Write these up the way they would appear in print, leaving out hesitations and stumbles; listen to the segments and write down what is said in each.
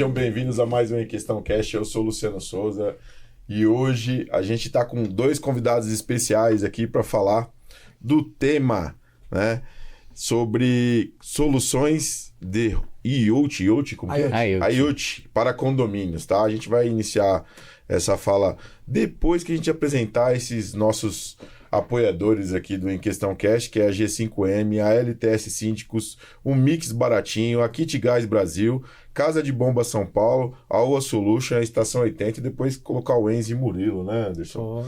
Sejam bem-vindos a mais um Em Questão Cast. Eu sou o Luciano Souza e hoje a gente está com dois convidados especiais aqui para falar do tema, né, sobre soluções de IoT para condomínios, tá? A gente vai iniciar essa fala depois que a gente apresentar esses nossos apoiadores aqui do Em Questão Cash, que é a G5M, a LTS Síndicos, o Mix Baratinho, a Kit Gás Brasil, Casa de Bomba São Paulo, a UA Solution, a Estação 80 e depois colocar o Enzo e Murilo, né, Anderson?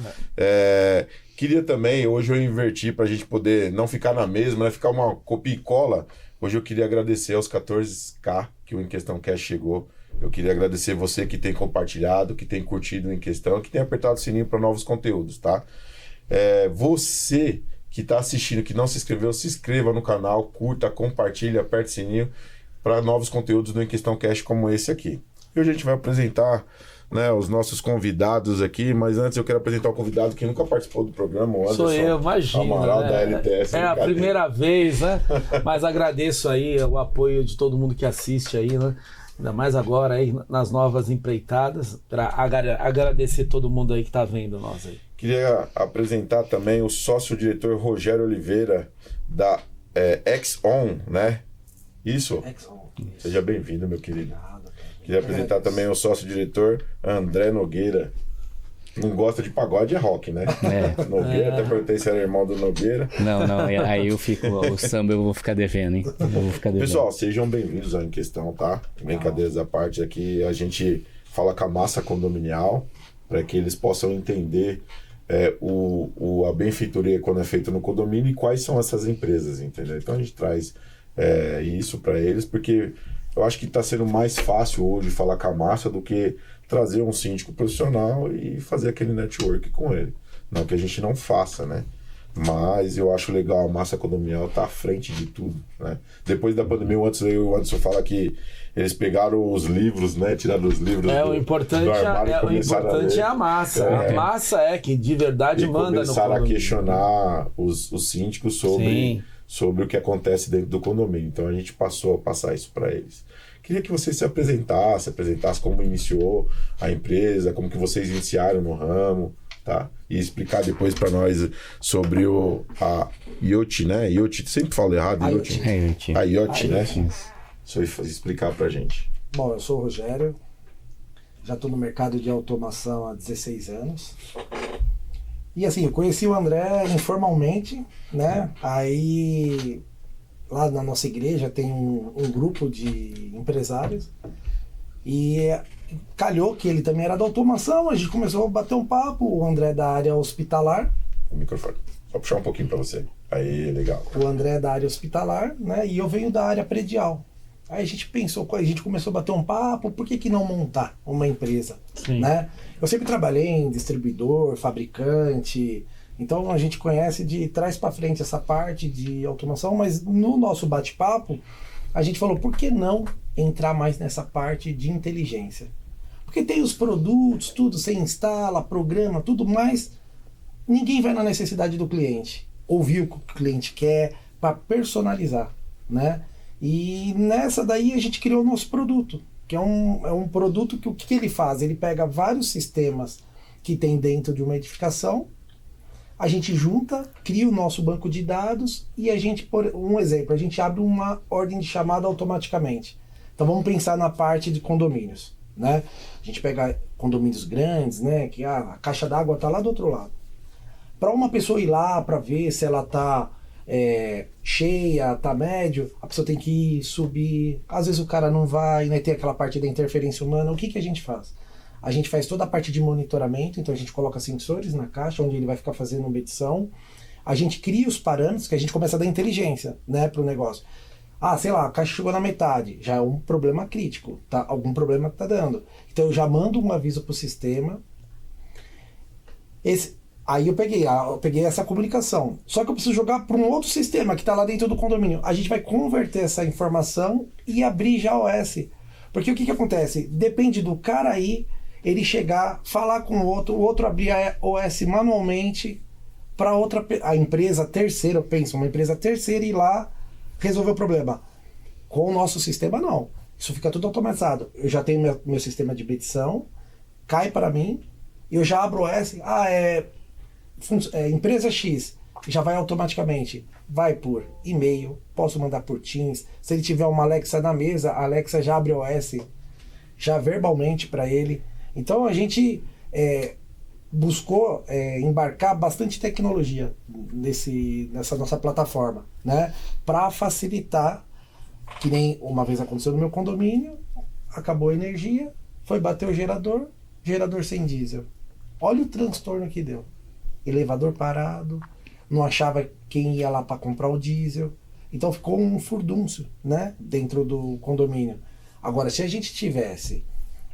Queria também, hoje eu inverti para a gente poder não ficar na mesma, né, ficar uma copia e cola. Hoje eu queria agradecer aos 14K que o Em Questão Cash chegou. Eu queria agradecer você que tem compartilhado, que tem curtido o Em Questão, que tem apertado o sininho para novos conteúdos, tá? Você que está assistindo, que não se inscreveu, se inscreva no canal, curta, compartilhe, aperte o sininho para novos conteúdos do Em Questão Cash como esse aqui. E hoje a gente vai apresentar, né, os nossos convidados aqui, mas antes eu quero apresentar o convidado que nunca participou do programa, o Anderson. Sou eu, imagina, Amaral, né? da LTS. É a primeira vez, né? Mas agradeço aí o apoio de todo mundo que assiste aí, né? Ainda mais agora aí nas novas empreitadas, para agradecer todo mundo aí que está vendo nós aí. Queria apresentar também o sócio-diretor Rogério Oliveira, da Exxon, né? Isso? Exxon. Seja bem-vindo, meu querido. Queria apresentar também o sócio-diretor André Nogueira. Não gosta de pagode, é rock, né? Nogueira, até perguntei se era irmão do Nogueira. Não, aí eu fico, o samba eu vou ficar devendo, hein? Pessoal, sejam bem-vindos ao Em Questão, tá? Brincadeiras à parte, aqui a gente fala com a massa condominial, para que eles possam entender a benfeitoria quando é feito no condomínio e quais são essas empresas, entendeu? Então a gente traz isso para eles, porque eu acho que está sendo mais fácil hoje falar com a massa do que trazer um síndico profissional e fazer aquele network com ele. Não que a gente não faça, né? Mas eu acho legal a massa condominial estar à frente de tudo, né? Depois da pandemia, o Anderson fala que eles pegaram os livros, né? Tiraram os livros o importante, do armário e começaram a ler. É a massa. A massa que de verdade manda no condomínio. Começaram a questionar os síndicos sobre o que acontece dentro do condomínio. Então a gente passou a passar isso para eles. Queria que você se apresentasse como iniciou a empresa, como que vocês iniciaram no ramo, tá? E explicar depois para nós sobre a IoT, né? IoT, sempre falo errado, IoT. A IoT, né? Só explicar pra gente. Bom, eu sou o Rogério, já estou no mercado de automação há 16 anos. E assim, eu conheci o André informalmente, né? Aí lá na nossa igreja tem um grupo de empresários e calhou que ele também era da automação, a gente começou a bater um papo, o André da área hospitalar. O microfone, só puxar um pouquinho para você. Aí, legal. O André da área hospitalar, né? E eu venho da área predial. Aí a gente começou a bater um papo, por que não montar uma empresa, né? Eu sempre trabalhei em distribuidor, fabricante, então a gente conhece de trás para frente essa parte de automação, mas no nosso bate-papo a gente falou, por que não entrar mais nessa parte de inteligência? Porque tem os produtos, tudo, você instala, programa, tudo, mas ninguém vai na necessidade do cliente, ouvir o que o cliente quer para personalizar, né? E nessa daí a gente criou o nosso produto, que é um produto que o que ele faz? Ele pega vários sistemas que tem dentro de uma edificação, a gente junta, cria o nosso banco de dados e a gente, por um exemplo, a gente abre uma ordem de chamada automaticamente. Então vamos pensar na parte de condomínios, né? A gente pega condomínios grandes, né? Que a caixa d'água está lá do outro lado. Para uma pessoa ir lá para ver se ela está cheia, tá médio, a pessoa tem que ir, subir, às vezes o cara não vai, né, tem aquela parte da interferência humana. O que a gente faz? A gente faz toda a parte de monitoramento, então a gente coloca sensores na caixa, onde ele vai ficar fazendo medição, a gente cria os parâmetros, que a gente começa a dar inteligência, né, pro negócio. Sei lá, a caixa chegou na metade, já é um problema crítico, tá? Algum problema que tá dando. Então eu já mando um aviso pro sistema, aí eu peguei essa comunicação. Só que eu preciso jogar para um outro sistema que está lá dentro do condomínio. A gente vai converter essa informação e abrir já o OS. Porque o que acontece? Depende do cara aí, ele chegar, falar com o outro abrir a OS manualmente para a empresa terceira, eu penso, uma empresa terceira ir lá resolver o problema. Com o nosso sistema, não. Isso fica tudo automatizado. Eu já tenho meu sistema de medição, cai para mim, eu já abro o S, empresa X, já vai automaticamente. Vai por e-mail, posso mandar por Teams. Se ele tiver uma Alexa na mesa, a Alexa já abre o OS, já verbalmente para ele. Então a gente buscou embarcar bastante tecnologia nessa nossa plataforma, né? Para facilitar, que nem uma vez aconteceu no meu condomínio, acabou a energia, foi bater o gerador sem diesel. Olha o transtorno que deu. Elevador parado, não achava quem ia lá para comprar o diesel. Então ficou um furdúncio, né, dentro do condomínio. Agora, se a gente tivesse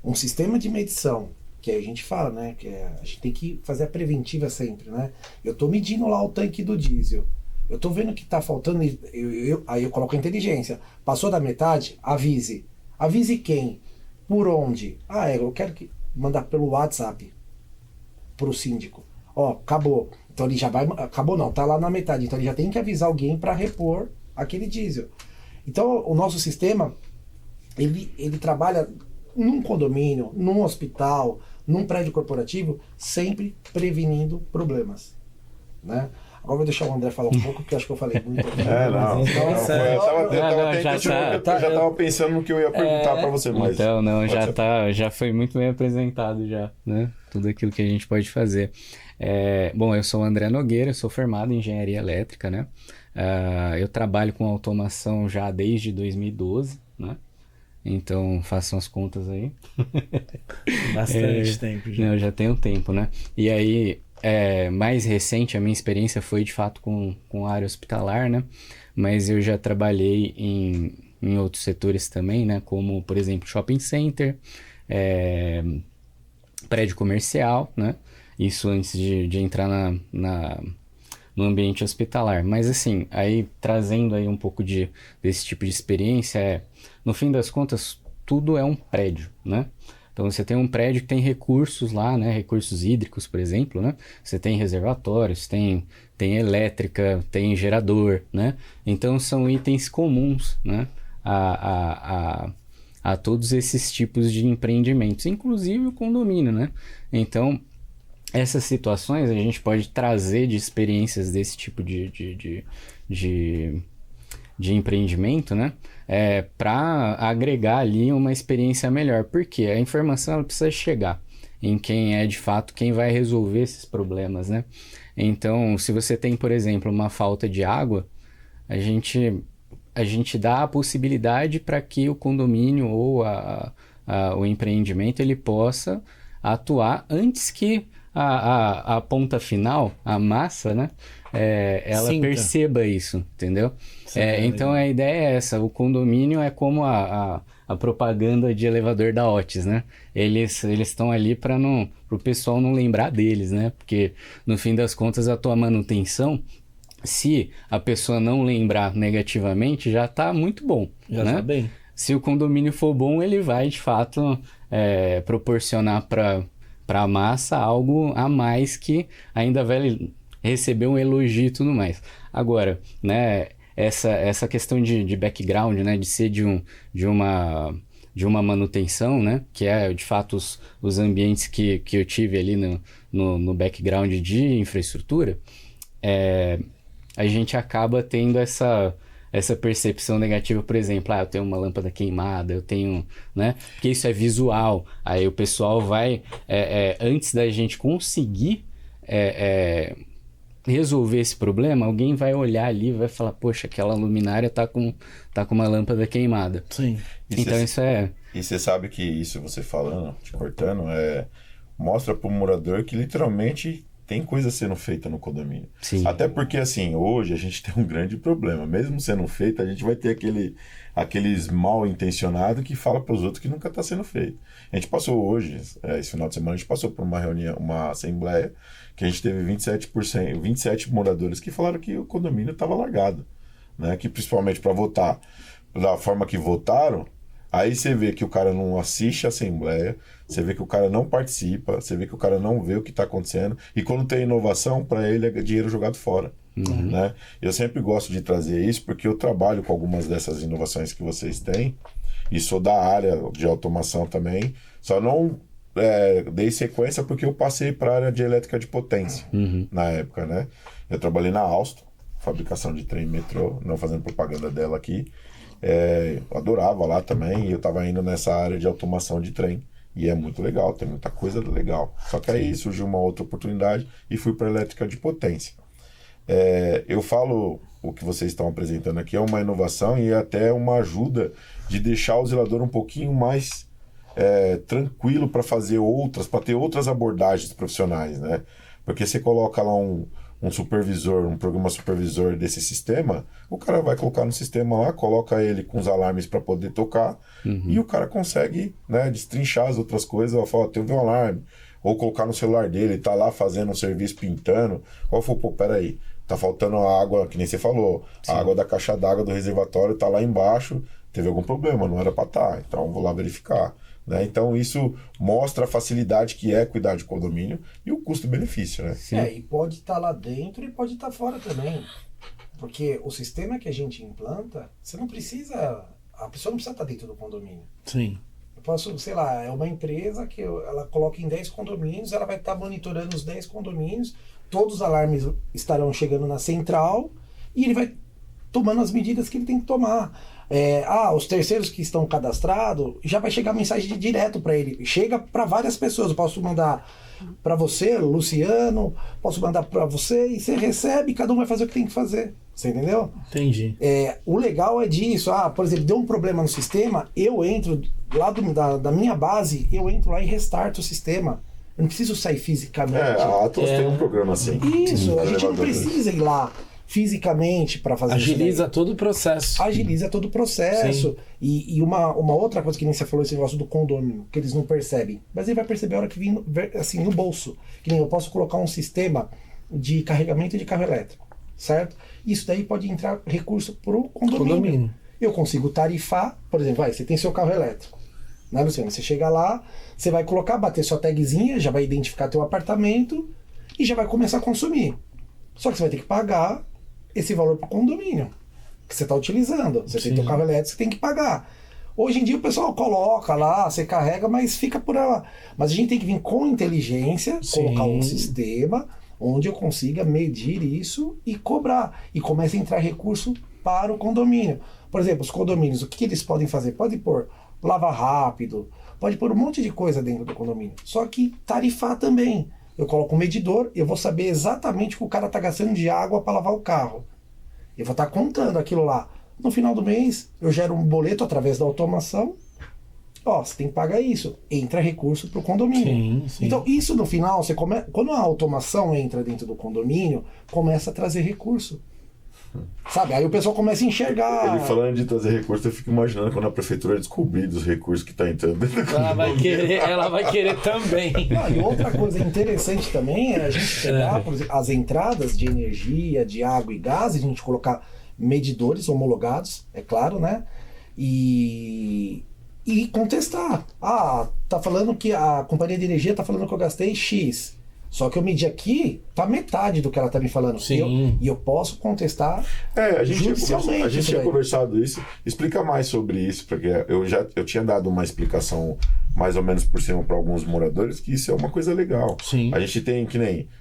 um sistema de medição, que a gente fala, né, a gente tem que fazer a preventiva sempre, né? Eu tô medindo lá o tanque do diesel. Eu tô vendo que tá faltando, aí eu coloco a inteligência. Passou da metade, avise. Avise quem? Por onde? Eu quero mandar pelo WhatsApp pro síndico. Acabou. Então ele já vai... Acabou não, tá lá na metade. Então ele já tem que avisar alguém para repor aquele diesel. Então o nosso sistema, ele trabalha num condomínio, num hospital, num prédio corporativo, sempre prevenindo problemas, né? Agora vou deixar o André falar um pouco, porque eu acho que eu falei muito. Eu já estava pensando no que eu ia perguntar para você, mas... Então, não, já foi muito bem apresentado já, né? Tudo aquilo que a gente pode fazer. Bom, eu sou o André Nogueira, sou formado em Engenharia Elétrica, né? Eu trabalho com automação já desde 2012, né? Então, façam as contas aí. Bastante tempo já. Não, já tem um tempo, né? E aí... mais recente, a minha experiência foi de fato com a área hospitalar, né? Mas eu já trabalhei em outros setores também, né? Como, por exemplo, shopping center, prédio comercial, né? Isso antes de entrar no ambiente hospitalar. Mas assim, aí trazendo aí um pouco desse tipo de experiência, no fim das contas, tudo é um prédio, né? Então você tem um prédio que tem recursos lá, né? Recursos hídricos, por exemplo, né? Você tem reservatórios, tem elétrica, tem gerador, né? Então são itens comuns, né? A todos esses tipos de empreendimentos, inclusive o condomínio, né? Então essas situações a gente pode trazer de experiências desse tipo de empreendimento, né? Para agregar ali uma experiência melhor. Porque a informação ela precisa chegar em quem é de fato quem vai resolver esses problemas, né? Então, se você tem, por exemplo, uma falta de água, a gente dá a possibilidade para que o condomínio ou o empreendimento ele possa atuar antes que a ponta final, a massa, né? Ela perceba isso, entendeu? Então a ideia é essa, o condomínio é como a propaganda de elevador da Otis, né? Eles estão ali para o pessoal não lembrar deles, né? Porque no fim das contas a tua manutenção, se a pessoa não lembrar negativamente, já tá muito bom, já né? Tá bem. Se o condomínio for bom, ele vai de fato proporcionar para a massa algo a mais que ainda vai receber um elogio e tudo mais. Agora, né, essa questão de background, né, de ser de uma manutenção, né, que é de fato os ambientes que eu tive ali no background de infraestrutura, a gente acaba tendo essa percepção negativa, por exemplo, eu tenho uma lâmpada queimada, eu tenho, né? Porque isso é visual. Aí o pessoal vai, antes da gente conseguir resolver esse problema, alguém vai olhar ali e vai falar, poxa, aquela luminária tá com uma lâmpada queimada. Sim. Então isso é... E você sabe que isso, você falando, te cortando, mostra pro morador que literalmente... tem coisa sendo feita no condomínio. Sim. Até porque, assim, hoje a gente tem um grande problema. Mesmo sendo feito, a gente vai ter aqueles mal intencionados que falam para os outros que nunca está sendo feito. A gente passou hoje, esse final de semana, a gente passou por uma reunião, uma assembleia, que a gente teve 27 moradores que falaram que o condomínio estava largado. Né? Que principalmente para votar da forma que votaram, aí você vê que o cara não assiste a assembleia, você vê que o cara não participa, você vê que o cara não vê o que está acontecendo, e quando tem inovação, para ele é dinheiro jogado fora. Né? Eu sempre gosto de trazer isso, porque eu trabalho com algumas dessas inovações que vocês têm, e sou da área de automação também. Só não dei sequência porque eu passei para a área de elétrica de potência na época, né? Eu trabalhei na Alstom, fabricação de trem e metrô, não fazendo propaganda dela aqui. Eu adorava lá também e eu estava indo nessa área de automação de trem. E é muito legal, tem muita coisa legal. Só que aí surgiu uma outra oportunidade e fui para elétrica de potência. Eu falo, o que vocês estão apresentando aqui é uma inovação e até uma ajuda de deixar o zelador um pouquinho mais tranquilo para fazer para ter outras abordagens profissionais, né? Porque você coloca lá um supervisor, um programa supervisor desse sistema, o cara vai colocar no sistema lá, coloca ele com os alarmes para poder tocar e o cara consegue, né, destrinchar as outras coisas, fala, teve um alarme, ou colocar no celular dele, tá lá fazendo um serviço pintando, ou fala, pô, peraí, tá faltando a água, que nem você falou, a água da caixa d'água do reservatório tá lá embaixo, teve algum problema, não era para estar, então vou lá verificar. Né? Então isso mostra a facilidade que é cuidar de condomínio e o custo-benefício, né? E pode estar lá dentro e pode estar fora também. Porque o sistema que a gente implanta, você não precisa... A pessoa não precisa estar dentro do condomínio. Sim. Eu posso, sei lá, é uma empresa que ela coloca em 10 condomínios, ela vai estar monitorando os 10 condomínios, todos os alarmes estarão chegando na central e ele vai tomando as medidas que ele tem que tomar. Os terceiros que estão cadastrados, já vai chegar mensagem direto para ele. Chega para várias pessoas. Eu posso mandar para você, Luciano, posso mandar para você e você recebe, cada um vai fazer o que tem que fazer. Você entendeu? Entendi. O legal é disso. Por exemplo, deu um problema no sistema, eu entro lá da minha base, eu entro lá e restarto o sistema. Eu não preciso sair fisicamente. A Atlas tem um programa assim. Isso, a gente não precisa ir lá fisicamente para fazer Agiliza todo o processo. Agiliza todo o processo. E uma outra coisa que nem você falou, esse negócio do condômino, que eles não percebem. Mas ele vai perceber a hora que vir assim, no bolso. Que nem eu posso colocar um sistema de carregamento de carro elétrico, certo? Isso daí pode entrar recurso para o condomínio. Eu consigo tarifar, por exemplo, você tem seu carro elétrico, né, Luciano? Você chega lá, você vai colocar, bater sua tagzinha, já vai identificar teu apartamento e já vai começar a consumir. Só que você vai ter que pagar esse valor para o condomínio que você está utilizando. Você tem teu carro elétrico, você tem que pagar. Hoje em dia o pessoal coloca lá, você carrega, mas fica por lá. Mas a gente tem que vir com inteligência, colocar um sistema onde eu consiga medir isso e cobrar. E começa a entrar recurso para o condomínio. Por exemplo, os condomínios, o que eles podem fazer? Pode pôr lava rápido, pode pôr um monte de coisa dentro do condomínio. Só que tarifar também. Eu coloco um medidor, eu vou saber exatamente o que o cara está gastando de água para lavar o carro. Eu vou estar contando aquilo lá. No final do mês, eu gero um boleto através da automação. Você tem que pagar isso. Entra recurso para o condomínio. Sim. Então, isso no final, quando a automação entra dentro do condomínio, começa a trazer recurso. Sabe? Aí o pessoal começa a enxergar. Ele falando de trazer recursos, eu fico imaginando quando a prefeitura descobrir dos recursos que está entrando dentro do ela vai querer também. E outra coisa interessante também é a gente pegar, por exemplo, as entradas de energia, de água e gás, a gente colocar medidores homologados, é claro, né? E contestar. Tá falando que a companhia de energia tá falando que eu gastei X. Só que eu medi aqui, tá metade do que ela tá me falando. Sim. E eu posso contestar a gente judicialmente. tinha conversado isso. Explica mais sobre isso, porque eu tinha dado uma explicação mais ou menos por cima para alguns moradores, que isso é uma coisa legal. Sim. A gente tem,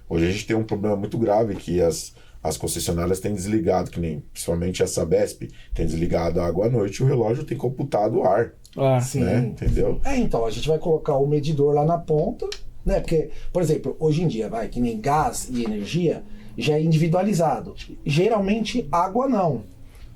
hoje a gente tem um problema muito grave que as concessionárias têm desligado, principalmente a Sabesp, tem desligado a água à noite e o relógio tem computado o ar. Sim. Né? Entendeu? Então, a gente vai colocar o medidor lá na ponta, né? Porque, por exemplo, hoje em dia, que nem gás e energia, já é individualizado. Geralmente, água não.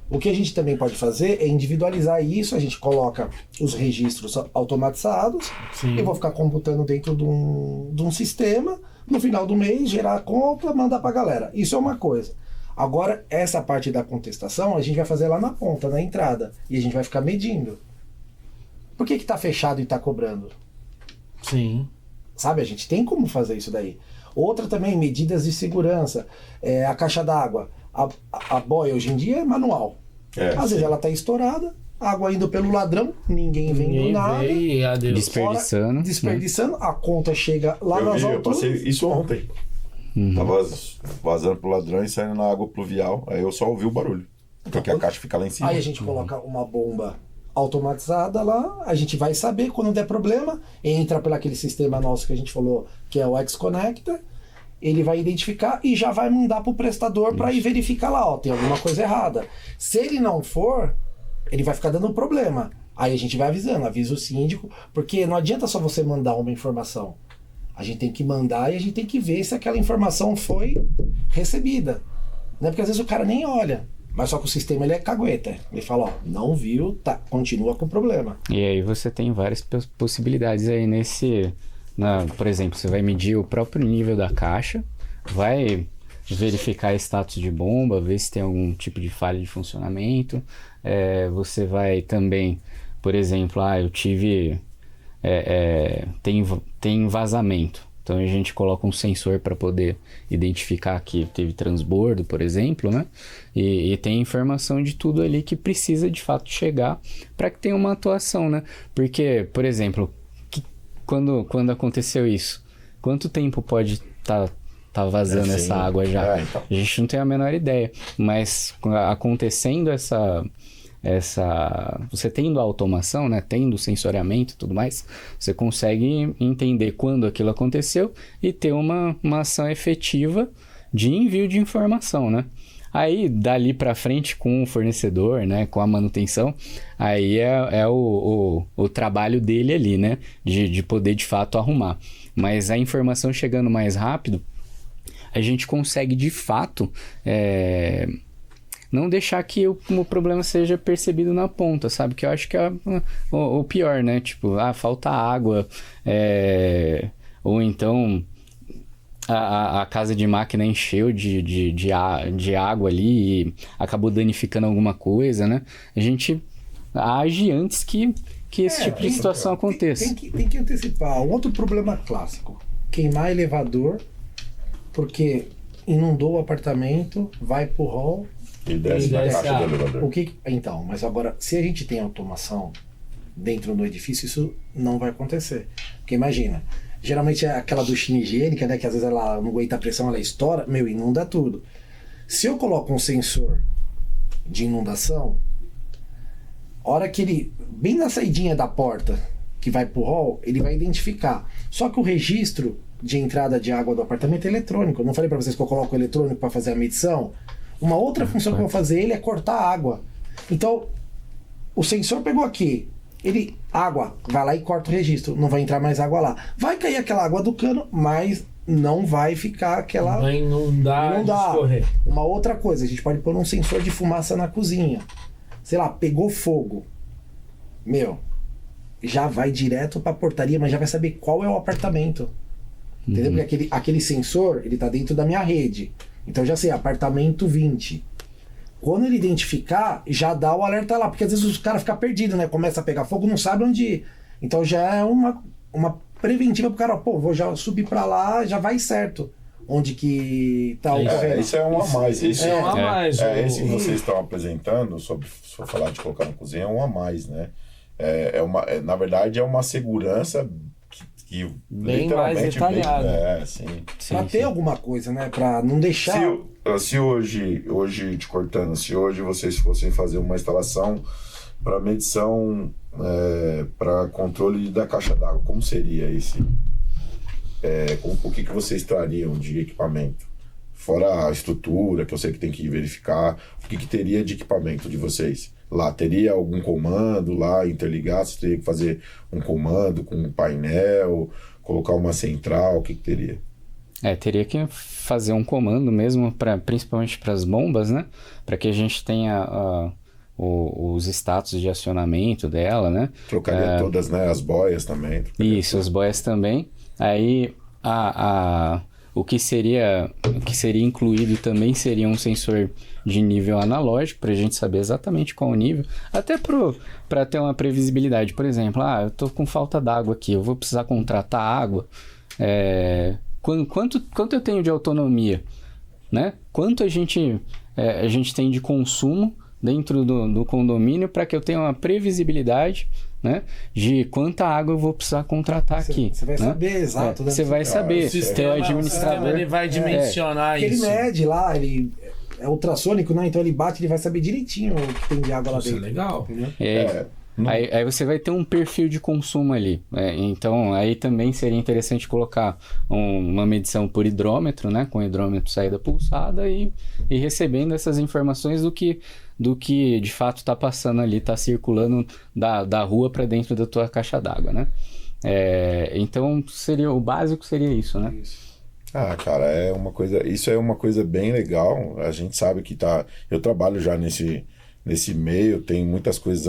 O que a gente também pode fazer é individualizar isso, a gente coloca os registros automatizados, eu vou ficar computando dentro de um sistema, no final do mês, gerar a conta, mandar pra galera. Isso é uma coisa. Agora, essa parte da contestação, a gente vai fazer lá na ponta, na entrada, e a gente vai ficar medindo. Por que tá fechado e tá cobrando? Sim. Sabe, a gente tem como fazer isso daí. Outra também, medidas de segurança. A caixa d'água. A boia hoje em dia é manual. Às vezes ela tá estourada, água indo pelo ladrão, ninguém vendo nada. Desperdiçando, a conta chega lá nas alturas. Eu passei isso ontem. Tava vazando pro ladrão e saindo na água pluvial. Aí eu só ouvi o barulho. Porque a caixa fica lá em cima. Aí a gente coloca uma bomba automatizada lá, a gente vai saber quando der problema, entra pelo aquele sistema nosso que a gente falou, que é o X-Connector, ele vai identificar e já vai mandar para o prestador para ir verificar lá, ó, tem alguma coisa errada. Se ele não for, ele vai ficar dando problema. Aí a gente vai avisando, avisa o síndico, porque não adianta só você mandar uma informação. A gente tem que mandar e a gente tem que ver se aquela informação foi recebida. Né? Porque às vezes o cara nem olha. Mas só que o sistema ele é cagueta. Ele fala, ó, não viu, tá, continua com o problema. E aí você tem várias possibilidades aí por exemplo, você vai medir o próprio nível da caixa, vai verificar status de bomba, ver se tem algum tipo de falha de funcionamento. Você vai também, por exemplo, eu tive... tem vazamento. Então a gente coloca um sensor para poder identificar que teve transbordo, por exemplo, né? E tem informação de tudo ali que precisa de fato chegar para que tenha uma atuação, né? Porque, por exemplo, quando aconteceu isso, quanto tempo pode tá vazando essa água já? Então. A gente não tem a menor ideia. Mas acontecendo você tendo a automação, né, tendo o sensoriamento e tudo mais, você consegue entender quando aquilo aconteceu e ter uma ação efetiva de envio de informação, né? Aí, dali para frente, com o fornecedor, né, com a manutenção, aí é o trabalho dele ali, né, de poder de fato arrumar. Mas a informação chegando mais rápido, a gente consegue de fato... não deixar que o problema seja percebido na ponta, sabe? Que eu acho que é o pior, né? Tipo, falta água, ou então a casa de máquina encheu de água ali e acabou danificando alguma coisa, né? A gente age antes que esse tipo de situação aconteça. Tem que antecipar. Um outro problema clássico, queimar elevador, porque inundou o apartamento, vai pro hall... E desce na caixa do elevador. Então, mas agora, se a gente tem automação dentro do edifício, isso não vai acontecer. Porque imagina, geralmente é aquela duchinha higiênica, né? Que às vezes ela não aguenta a pressão, ela estoura, inunda tudo. Se eu coloco um sensor de inundação, hora que ele, bem na saidinha da porta, que vai pro hall, ele vai identificar. Só que o registro de entrada de água do apartamento é eletrônico. Eu não falei para vocês que eu coloco o eletrônico para fazer a medição? Uma outra função que eu vou fazer ele é cortar a água. Então, o sensor pegou aqui, água, vai lá e corta o registro, não vai entrar mais água lá. Vai cair aquela água do cano, mas não vai ficar aquela... Vai inundar, escorrer. Uma outra coisa, a gente pode pôr um sensor de fumaça na cozinha. Sei lá, pegou fogo. Já vai direto pra portaria, mas já vai saber qual é o apartamento. Entendeu? Porque aquele sensor, ele tá dentro da minha rede. Então já sei, apartamento 20. Quando ele identificar, já dá o alerta lá, porque às vezes os caras ficam perdidos, né? Começa a pegar fogo, não sabe onde ir. Então já é uma preventiva pro cara, vou já subir pra lá, já vai certo. Onde que tá ocorrendo. Isso é um a mais. Isso é um a mais. Esse que vocês estão apresentando, se for falar de colocar na cozinha, é um a mais, né? Na verdade, é uma segurança que bem mais detalhado. Pra ter alguma coisa, né? Pra não deixar... Se hoje te cortando, se hoje vocês fossem fazer uma instalação para medição, para controle da caixa d'água, como seria esse? O que vocês trariam de equipamento? Fora a estrutura, que eu sei que tem que verificar, o que teria de equipamento de vocês? Lá teria algum comando lá interligado? Você teria que fazer um comando com um painel, colocar uma central, o que teria? Teria que fazer um comando mesmo, principalmente para as bombas, né? Para que a gente tenha os status de acionamento dela, né? Trocaria todas, né? As boias também. Isso, as boias também. Aí o que seria incluído também seria um sensor de nível analógico, para a gente saber exatamente qual o nível, até para ter uma previsibilidade. Por exemplo, eu estou com falta d'água aqui, eu vou precisar contratar água. Quanto eu tenho de autonomia? Né? Quanto a gente tem de consumo dentro do condomínio para que eu tenha uma previsibilidade, né, de quanta água eu vou precisar contratar aqui. Você vai saber exato. Você vai saber. O administrador ele vai dimensionar isso. Ele mede lá, ele é ultrassônico, né? Então ele bate, ele vai saber direitinho o que tem de água lá dentro. Isso é legal. Aí você vai ter um perfil de consumo ali. Então, aí também seria interessante colocar uma medição por hidrômetro, né? Com hidrômetro saída pulsada e recebendo essas informações do que de fato está passando ali, está circulando da rua para dentro da tua caixa d'água, né? Então, o básico seria isso, né? Cara, isso é uma coisa bem legal. A gente sabe que eu trabalho já nesse meio, tem muitas coisas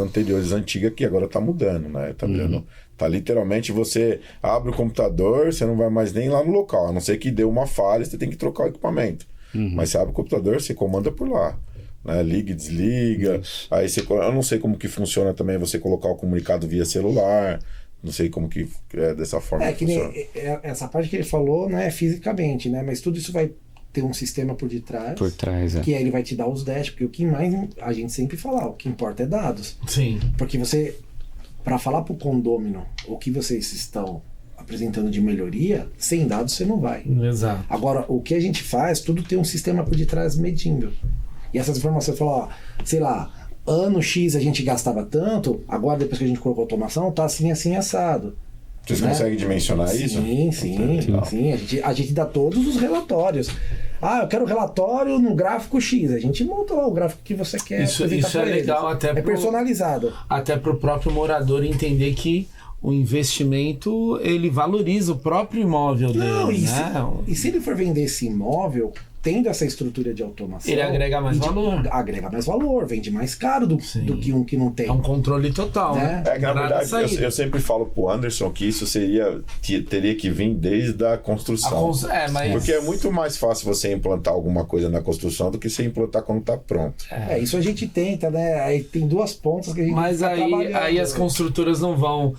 antigas que agora tá mudando, né? Tá vendo? Tá literalmente, você abre o computador, você não vai mais nem lá no local, a não ser que dê uma falha, você tem que trocar o equipamento. Mas você abre o computador, você comanda por lá. Né? Liga e desliga. Aí eu não sei como que funciona também você colocar o comunicado via celular. Não sei como que é dessa forma. Que funciona. Essa parte que ele falou não é fisicamente, né? Mas tudo isso vai ter um sistema por detrás. Por trás, que aí ele vai te dar os dados, porque o que mais a gente sempre fala, o que importa é dados. Sim. Porque você, para falar pro condômino o que vocês estão apresentando de melhoria, sem dados você não vai. Exato. Agora, o que a gente faz, tudo tem um sistema por detrás medindo. E essas informações falam, sei lá, ano X a gente gastava tanto, agora depois que a gente colocou automação, tá assim, assim, assado. Vocês conseguem dimensionar isso? Sim. A gente dá todos os relatórios. Eu quero relatório no gráfico X. A gente monta lá o gráfico que você quer. Isso é legal, até personalizado. Até para o próprio morador entender que o investimento ele valoriza o próprio imóvel dele. E se ele for vender esse imóvel, tendo essa estrutura de automação, ele agrega mais valor. Agrega mais valor, vende mais caro do que um que não tem. É um controle total, né? Que na verdade eu sempre falo pro Anderson que isso teria que vir desde a construção. Porque é muito mais fácil você implantar alguma coisa na construção do que você implantar quando está pronto. Isso a gente tenta, né? Aí tem duas pontas que a gente Mas aí as construtoras não vão.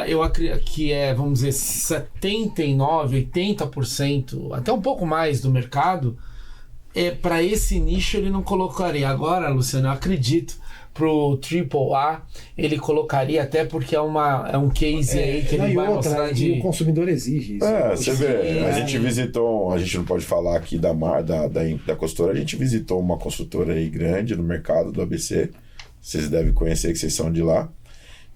Eu acredito que vamos dizer, 79%, 80%, até um pouco mais do mercado. Para esse nicho ele não colocaria. Agora, Luciano, eu acredito pro AAA ele colocaria, até porque é um case aí que ele vai mostrar e o consumidor exige isso. Você vê, a gente visitou, a gente não pode falar aqui da consultora, a gente visitou uma consultora aí grande no mercado do ABC, vocês devem conhecer que vocês são de lá,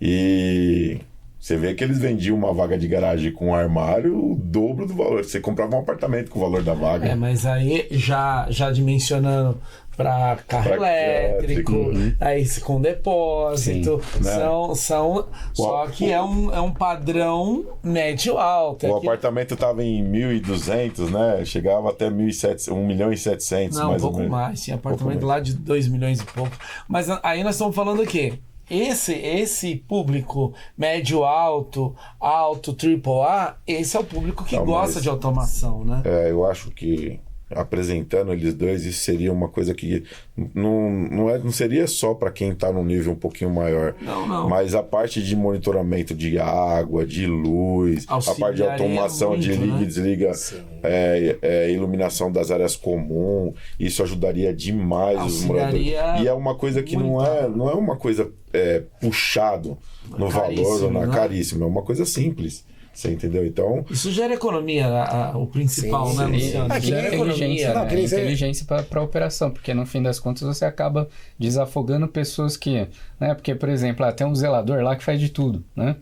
e você vê que eles vendiam uma vaga de garagem com um armário o dobro do valor. Você comprava um apartamento com o valor da vaga. Mas aí já dimensionando para carro elétrico, aí com depósito. Sim, Só que é um padrão médio alto. O apartamento estava em 1.200, né? Chegava até 1.700.000. Não, um pouco mais. Tinha apartamento lá de 2 milhões e pouco. Mas aí nós estamos falando o quê? Esse público médio alto, AAA, esse é o público que gosta de automação, né? Eu acho que apresentando eles dois, isso seria uma coisa que não seria só para quem está num nível um pouquinho maior. Não. Mas a parte de monitoramento de água, de luz, a parte de automação muito, de liga e desliga, iluminação das áreas comuns, isso ajudaria demais os moradores. E é uma coisa que não é uma coisa puxado no valor, caríssimo, é uma coisa simples. Você entendeu? Então... Isso gera economia, o principal, né, Luciano? Gera inteligência para a operação, porque no fim das contas você acaba desafogando pessoas que... Né, porque, por exemplo, tem um zelador lá que faz de tudo, né?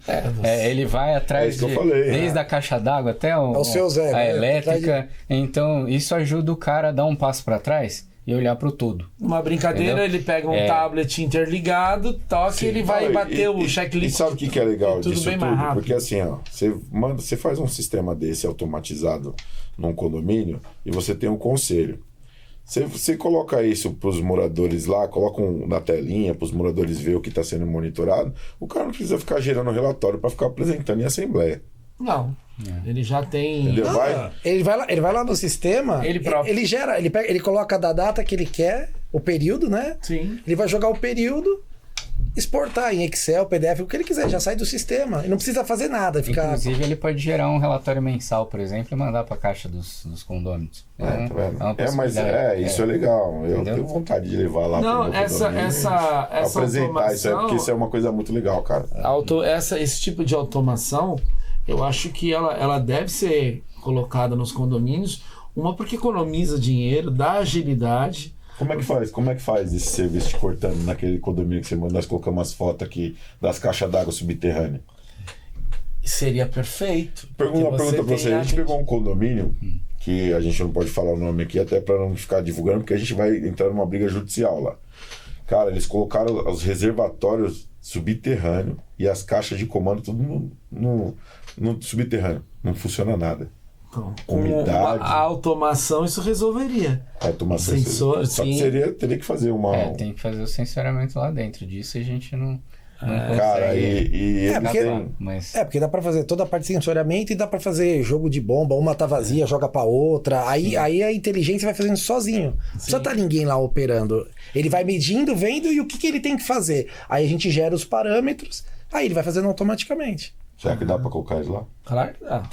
Ele vai atrás desde a caixa d'água até a elétrica. Então, isso ajuda o cara a dar um passo para trás e olhar para o todo. Uma brincadeira, entendeu? Ele pega um tablet interligado, toca e ele vai bater o checklist. E sabe o que é legal disso bem tudo? Porque assim, você faz um sistema desse automatizado num condomínio e você tem um conselho. Você coloca isso para os moradores lá, coloca na telinha para os moradores ver o que está sendo monitorado, o cara não precisa ficar gerando relatório para ficar apresentando em assembleia. Não. Ele já tem. Ele vai lá no sistema, ele gera, ele coloca da data que ele quer, o período, né? Sim. Ele vai jogar o período, exportar em Excel, PDF, o que ele quiser, já sai do sistema. Ele não precisa fazer nada. Inclusive, ele pode gerar um relatório mensal, por exemplo, e mandar para a caixa dos condôminos. Isso é legal. Eu tenho vontade de levar lá para o apresentar automação, isso aí, porque isso é uma coisa muito legal, cara. Esse tipo de automação, eu acho que ela deve ser colocada nos condomínios, porque economiza dinheiro, dá agilidade, Como é que faz esse serviço de cortando naquele condomínio que você mandou? Nós colocamos umas fotos aqui das caixas d'água subterrâneas. Seria perfeito. Uma pergunta pra você. A gente pegou um condomínio, que a gente não pode falar o nome aqui, até pra não ficar divulgando, porque a gente vai entrar numa briga judicial lá. Cara, eles colocaram os reservatórios subterrâneos e as caixas de comando tudo no subterrâneo. Não funciona nada. Então, Umidade. A automação isso resolveria. A automação. Sensor, só que teria que fazer tem que fazer o sensoramento lá dentro. Disso a gente não cara, porque dá pra fazer toda a parte de sensoriamento e dá pra fazer jogo de bomba, uma tá vazia, joga pra outra. Aí a inteligência vai fazendo sozinho. Não precisa tá ninguém lá operando. Ele vai medindo, vendo e o que ele tem que fazer. Aí a gente gera os parâmetros, aí ele vai fazendo automaticamente. Será que dá pra colocar isso lá? Claro que dá.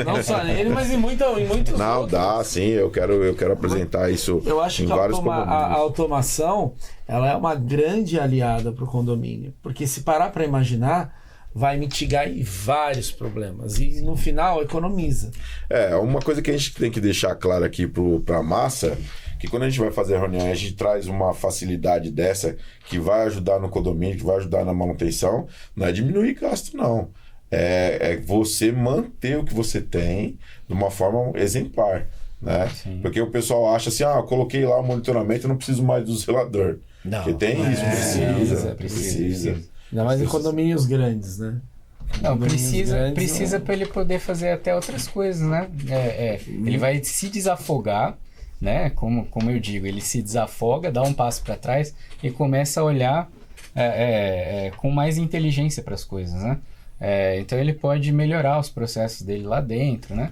Não só nele, mas em muitos Não, outros. dá, sim. Eu quero apresentar isso Eu acho em que vários a condomínios. automação ela é uma grande aliada para o condomínio. Porque se parar para imaginar, vai mitigar vários problemas. E no final, economiza. Uma coisa que a gente tem que deixar claro aqui pra massa, que quando a gente vai fazer reunião, a gente traz uma facilidade dessa que vai ajudar no condomínio, que vai ajudar na manutenção, não é diminuir gasto, não. É você manter o que você tem de uma forma exemplar, né? Sim. Porque o pessoal acha assim, eu coloquei lá o monitoramento, eu não preciso mais do zelador. Não. Porque tem isso, precisa. Ainda mais em condomínios grandes, né? Não, precisa para ele poder fazer até outras coisas, né? Ele vai se desafogar, né? Como eu digo, ele se desafoga, dá um passo para trás e começa a olhar com mais inteligência para as coisas, né? Então ele pode melhorar os processos dele lá dentro, né?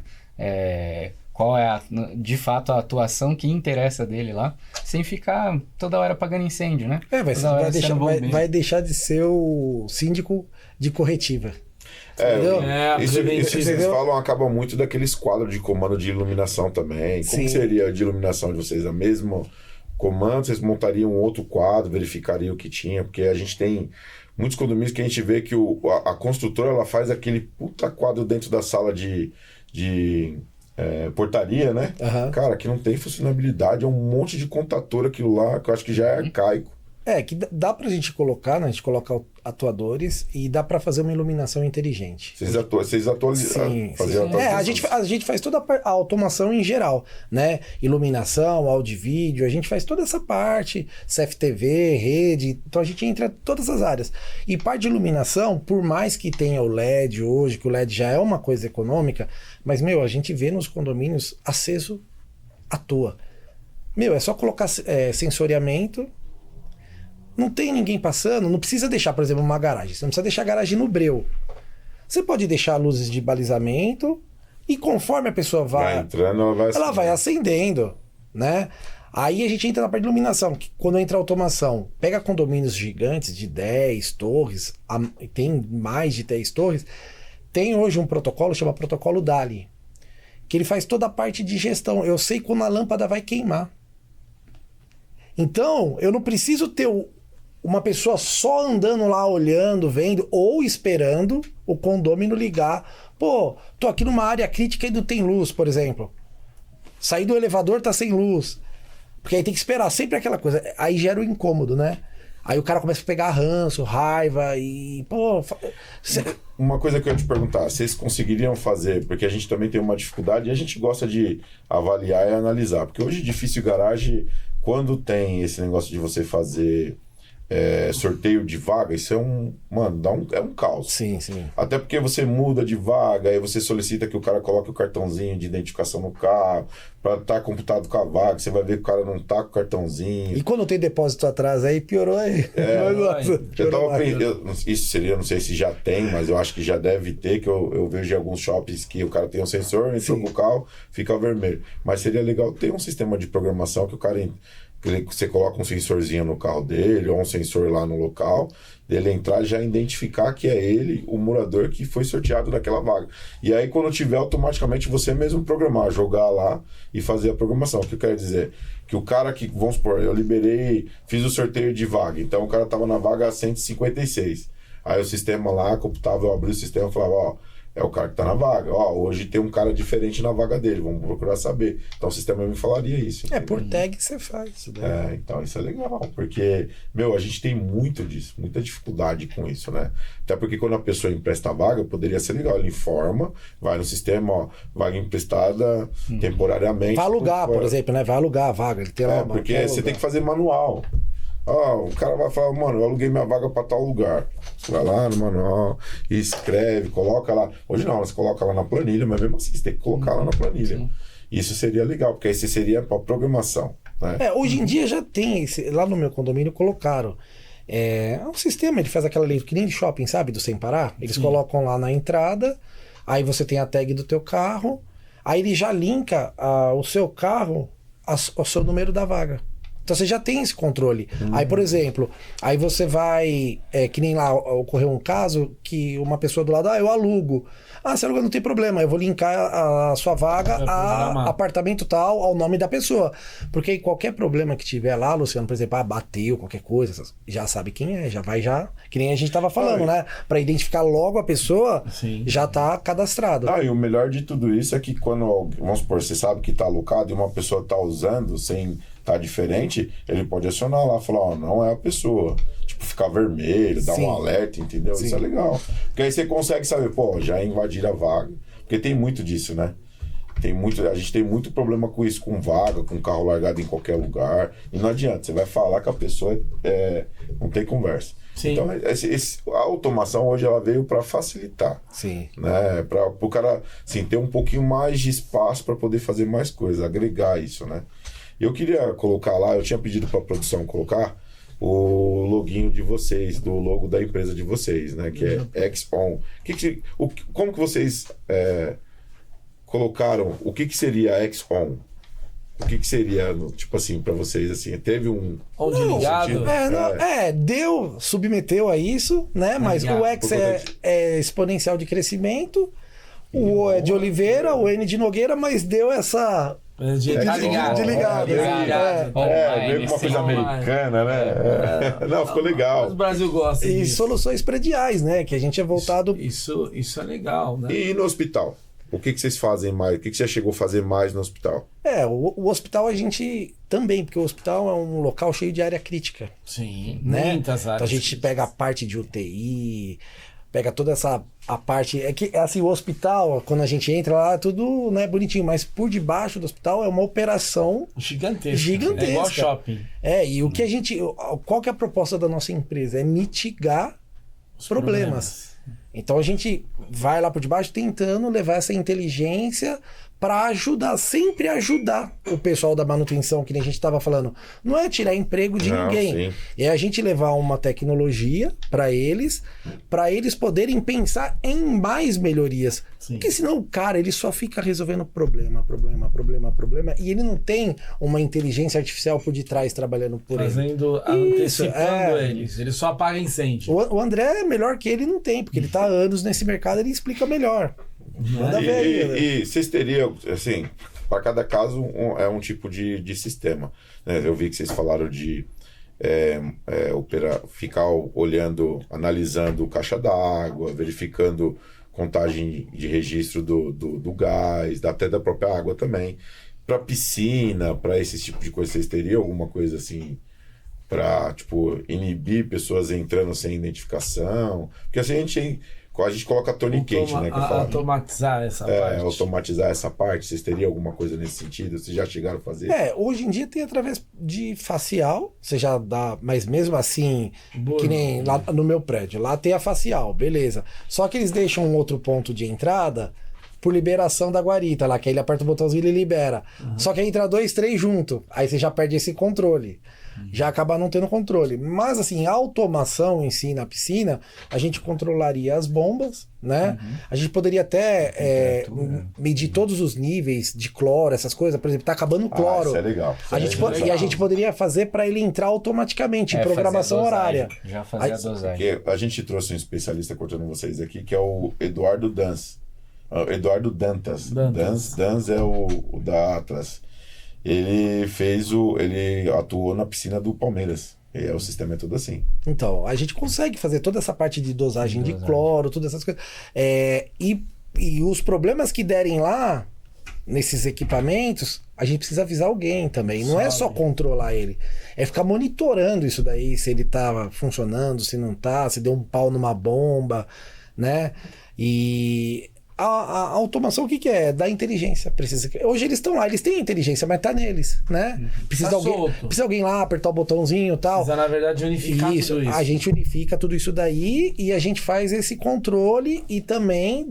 Qual é de fato a atuação que interessa dele lá, sem ficar toda hora apagando incêndio, né? Vai deixar de ser o síndico de corretiva. Isso que vocês falam acaba muito daqueles quadros de comando de iluminação também. Como seria de iluminação de vocês? A mesma comando, vocês montariam outro quadro, verificariam o que tinha, porque a gente tem muitos condomínios que a gente vê que a construtora ela faz aquele puta quadro dentro da sala de portaria, né? Uhum. Cara, que não tem funcionalidade, é um monte de contator aquilo lá, que eu acho que já é arcaico. Que dá pra gente colocar, né? A gente coloca atuadores e dá pra fazer uma iluminação inteligente. Vocês atualizam? Sim. A gente faz toda a automação em geral, né? Iluminação, áudio e vídeo, a gente faz toda essa parte, CFTV, rede, então a gente entra em todas as áreas. E parte de iluminação, por mais que tenha o LED hoje, que o LED já é uma coisa econômica, mas, a gente vê nos condomínios aceso à toa. É só colocar sensoriamento. Não tem ninguém passando, não precisa deixar, por exemplo, uma garagem. Você não precisa deixar a garagem no breu. Você pode deixar luzes de balizamento e conforme a pessoa vai entrando, ela vai acendendo, né? Aí a gente entra na parte de iluminação, que quando entra a automação, pega condomínios gigantes de 10 torres, tem mais de 10 torres, tem hoje um protocolo, chama protocolo DALI, que ele faz toda a parte de gestão. Eu sei quando a lâmpada vai queimar. Então, eu não preciso ter uma pessoa só andando lá, olhando, vendo, ou esperando o condômino ligar. Tô aqui numa área crítica e não tem luz, por exemplo. Saí do elevador, tá sem luz. Porque aí tem que esperar, sempre aquela coisa. Aí gera o incômodo, né? Aí o cara começa a pegar ranço, raiva e... Uma coisa que eu ia te perguntar, vocês conseguiriam fazer, porque a gente também tem uma dificuldade e a gente gosta de avaliar e analisar. Porque hoje difícil garagem, quando tem esse negócio de você fazer sorteio de vaga, isso é um caos. Sim. Até porque você muda de vaga, aí você solicita que o cara coloque o cartãozinho de identificação no carro, para estar computado com a vaga, você vai ver que o cara não tá com o cartãozinho. E quando tem depósito atrás, aí piorou aí. Isso seria, não sei se já tem, mas eu acho que já deve ter, que eu vejo em alguns shoppings que o cara tem um sensor, entrou com o carro, fica vermelho. Mas seria legal ter um sistema de programação que o cara... Você coloca um sensorzinho no carro dele, ou um sensor lá no local, dele entrar e já identificar que é ele, o morador que foi sorteado daquela vaga. E aí, quando tiver, automaticamente você mesmo programar, jogar lá e fazer a programação. O que eu quero dizer? Que o cara que, vamos supor, eu fiz o sorteio de vaga, então o cara estava na vaga 156. Aí o sistema lá computava, eu abri o sistema e falava, É o cara que tá na vaga. Ó, hoje tem um cara diferente na vaga dele, vamos procurar saber. Então o sistema me falaria isso. É, entendeu? por tag você faz isso daí. Então isso é legal, porque, a gente tem muito disso, muita dificuldade com isso, né? Até porque quando a pessoa empresta a vaga, poderia ser legal, ele informa, vai no sistema, ó, vaga emprestada temporariamente. Vai alugar, por exemplo, né? Vai alugar a vaga. Ele tem lá uma, porque você tem que fazer manual. O cara vai falar, mano, eu aluguei minha vaga pra tal lugar. Você vai lá no manual, escreve, coloca lá. Hoje não, você coloca lá na planilha, mas mesmo assim você tem que colocar lá na planilha. Sim. Isso seria legal, porque aí você seria pra programação, né? Hoje em dia já tem, lá no meu condomínio colocaram. É um sistema, ele faz aquela lei que nem de shopping, sabe? Do Sem Parar. Eles colocam lá na entrada, aí você tem a tag do teu carro, aí ele já linka o seu carro ao seu número da vaga. Então você já tem esse controle. Aí, por exemplo, aí você vai... que nem lá ocorreu um caso que uma pessoa do lado, eu alugo. Você aluga, não tem problema, eu vou linkar a sua vaga a apartamento tal, ao nome da pessoa. Porque qualquer problema que tiver lá, Luciano, por exemplo, bateu, qualquer coisa, já sabe quem é, já vai que nem a gente tava falando, né? Pra identificar logo a pessoa, já tá cadastrado. E o melhor de tudo isso é que quando, vamos supor, você sabe que tá alocado e uma pessoa tá usando sem... tá diferente, ele pode acionar lá, falar, não é a pessoa. Tipo, ficar vermelho, dar um alerta, entendeu? Isso é legal. Porque aí você consegue saber, já invadiram a vaga. Porque tem muito disso, né? A gente tem muito problema com isso, com vaga, com carro largado em qualquer lugar. E não adianta, você vai falar com a pessoa, não tem conversa. Sim. Então, a automação hoje ela veio para facilitar. Sim. Né? Para o cara assim, ter um pouquinho mais de espaço para poder fazer mais coisas, agregar isso, né? Eu queria colocar lá, eu tinha pedido para a produção colocar o loginho de vocês, do logo da empresa de vocês, né? Que é XON. Como que vocês colocaram, o que seria XON? O que seria, tipo assim, para vocês, assim, teve um... Onde ligado? Submeteu a isso, né? Mas o X é exponencial de crescimento, o O é de Oliveira, o N de Nogueira, mas deu essa... De ligado. Meio que uma coisa americana, né? Não, ficou legal. Mas o Brasil gosta disso. E soluções prediais, né? Que a gente é voltado... Isso é legal, né? E no hospital? O que vocês fazem mais? O que você chegou a fazer mais no hospital? O hospital a gente também, porque o hospital é um local cheio de área crítica. Sim, né? Muitas áreas. Então a gente pega a parte de UTI... Pega toda a parte... É que, assim, o hospital, quando a gente entra lá, tudo, né, bonitinho. Mas por debaixo do hospital é uma operação... Gigantesca. É igual shopping. E o que a gente... Qual que é a proposta da nossa empresa? É mitigar os problemas. Então a gente vai lá por debaixo tentando levar essa inteligência para ajudar, sempre ajudar o pessoal da manutenção, que nem a gente estava falando. Não é tirar emprego de ninguém. Sim. É a gente levar uma tecnologia para eles poderem pensar em mais melhorias. Sim. Porque senão o cara, ele só fica resolvendo problema, e ele não tem uma inteligência artificial por detrás trabalhando por ele. Antecipando eles. Ele só apaga incêndio. O André, melhor que ele, não tem, porque ele está há anos nesse mercado, ele explica melhor. E vocês teriam, assim, para cada caso é um tipo de sistema, né? Eu vi que vocês falaram de ficar olhando, analisando caixa d'água, verificando contagem de registro do gás, até da própria água também. Para piscina, para esse tipo de coisa, vocês teriam alguma coisa assim para, tipo, inibir pessoas entrando sem identificação? Porque assim a gente coloca tourniquet, né? Automatizar essa parte. Automatizar essa parte. Vocês teriam alguma coisa nesse sentido? Vocês já chegaram a fazer? Hoje em dia tem através de facial, você já dá, mas mesmo assim, que nem lá no meu prédio, lá tem a facial, beleza. Só que eles deixam um outro ponto de entrada por liberação da guarita lá, que aí ele aperta o botãozinho e ele libera. Só que aí entra 2, 3 junto, aí você já perde esse controle. Já acaba não tendo controle. Mas assim, a automação em si na piscina, a gente controlaria as bombas, né? A gente poderia até medir todos os níveis de cloro, essas coisas. Por exemplo, tá acabando o cloro. Isso é legal. E a gente poderia fazer para ele entrar automaticamente em programação horária. Já fazer a dosagem. Porque a gente trouxe um especialista, cortando vocês aqui, que é o Eduardo Dantas. Dantas é o da Atlas. Ele atuou na piscina do Palmeiras. O sistema é tudo assim. Então, a gente consegue fazer toda essa parte de dosagem de cloro, todas essas coisas. E E os problemas que derem lá, nesses equipamentos, a gente precisa avisar alguém também. Não é só controlar ele. É ficar monitorando isso daí, se ele tá funcionando, se não tá, se deu um pau numa bomba, né? E a automação, o que é? Da inteligência. Hoje eles estão lá, eles têm inteligência, mas tá neles, né? Precisa alguém lá apertar o botãozinho e tal. Precisa, na verdade, unificar tudo isso. A gente unifica tudo isso daí e a gente faz esse controle e também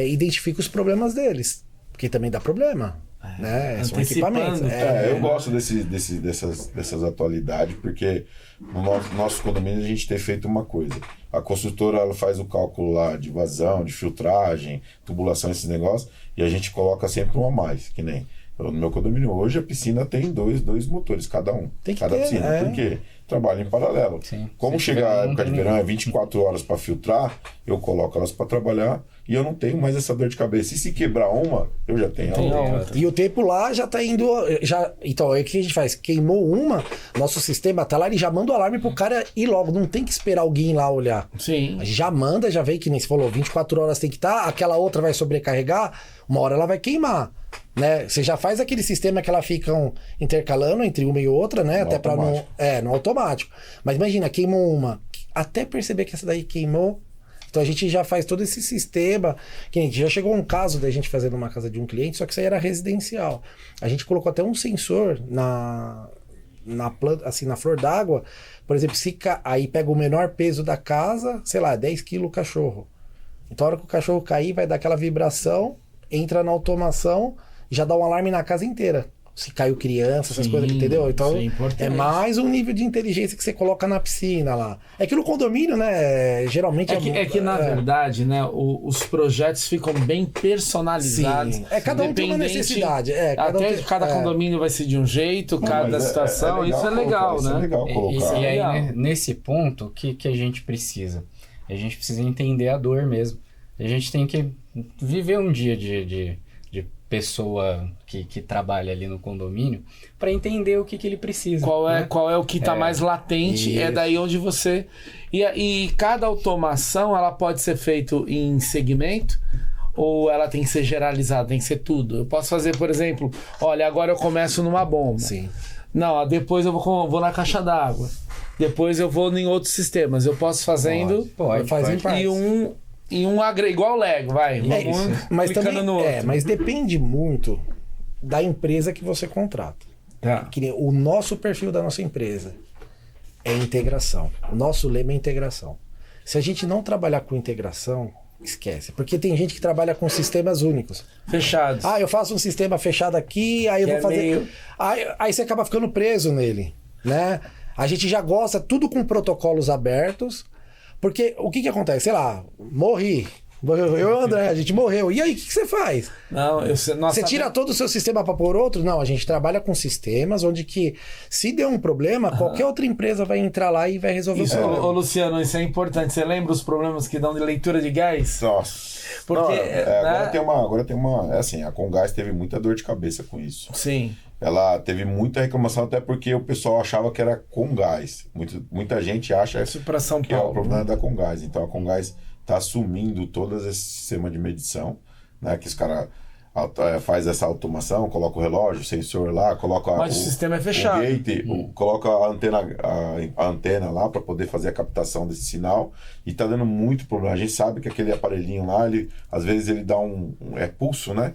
identifica os problemas deles. Porque também dá problema. Né? São equipamentos. Eu gosto dessas atualidades, porque no nosso condomínio a gente tem feito uma coisa. A construtora ela faz o cálculo lá de vazão, de filtragem, tubulação, esses negócios, e a gente coloca sempre um a mais, que nem no meu condomínio hoje a piscina tem dois motores, cada um. Cada piscina. Por quê? Trabalha em paralelo. Sim. Como chegar a época de verão, é 24 horas para filtrar, eu coloco elas para trabalhar e eu não tenho mais essa dor de cabeça. E se quebrar uma, eu já tenho a outra. E o tempo lá já tá indo. Então, o que a gente faz? Queimou uma, nosso sistema tá lá, ele já manda o alarme pro cara ir logo. Não tem que esperar alguém lá olhar. Sim. Já manda, já vem, que nem você falou, 24 horas tem que estar, aquela outra vai sobrecarregar, uma hora ela vai queimar. Né? Você já faz aquele sistema que elas ficam intercalando entre uma e outra, né? Até para não. No automático. Mas imagina, queimou uma. Até perceber que essa daí queimou. Então a gente já faz todo esse sistema. Que a gente já chegou um caso da gente fazer numa casa de um cliente, só que isso aí era residencial. A gente colocou até um sensor na planta, assim, na flor d'água. Por exemplo, aí pega o menor peso da casa, sei lá, 10 quilos o cachorro. Então a hora que o cachorro cair, vai dar aquela vibração, entra na automação, já dá um alarme na casa inteira. Se caiu criança, essas coisas, entendeu? Então é mais um nível de inteligência que você coloca na piscina lá. É que no condomínio, né, geralmente... É que na verdade, né, os projetos ficam bem personalizados. Sim. Cada um tem uma necessidade. Cada condomínio vai ser de um jeito, cada situação. Isso é legal, né? Isso é legal colocar. E aí, nesse ponto, o que a gente precisa? A gente precisa entender a dor mesmo. A gente tem que viver um dia de pessoa que trabalha ali no condomínio para entender o que ele precisa. Qual é o que está mais latente, isso. É daí onde você... E cada automação, ela pode ser feita em segmento ou ela tem que ser generalizada, tem que ser tudo. Eu posso fazer, por exemplo, olha, agora eu começo numa bomba. Sim. Não, depois eu vou na caixa d'água. Depois eu vou em outros sistemas. Eu posso fazendo... Pode. E igual o Lego, vai. Mas também, no outro. Mas depende muito da empresa que você contrata. Que o nosso perfil da nossa empresa é integração. O nosso lema é integração. Se a gente não trabalhar com integração, esquece. Porque tem gente que trabalha com sistemas únicos. Fechados. Eu faço um sistema fechado aqui, aí eu vou fazer... Aí você acaba ficando preso nele, né? A gente já gosta tudo com protocolos abertos. Porque o que acontece? Sei lá, morri. Eu e o André, a gente morreu. E aí, o que você faz? Você tira todo o seu sistema para pôr outro? Não, a gente trabalha com sistemas onde que, se der um problema, qualquer outra empresa vai entrar lá e vai resolver o problema. Ô, Luciano, isso é importante. Você lembra os problemas que dão de leitura de gás? Nossa. Porque, agora tem uma... assim, a Comgás teve muita dor de cabeça com isso. Sim. Ela teve muita reclamação, até porque o pessoal achava que era Comgás. Muita gente acha isso para São que Paulo, é o problema da Comgás. Então a Comgás está assumindo todos esse sistema de medição, né? Que os caras faz essa automação, coloca o relógio, o sensor lá, coloca Mas o sistema é fechado. O gate, coloca a antena lá para poder fazer a captação desse sinal, e tá dando muito problema. A gente sabe que aquele aparelhinho lá, às vezes ele dá pulso, né?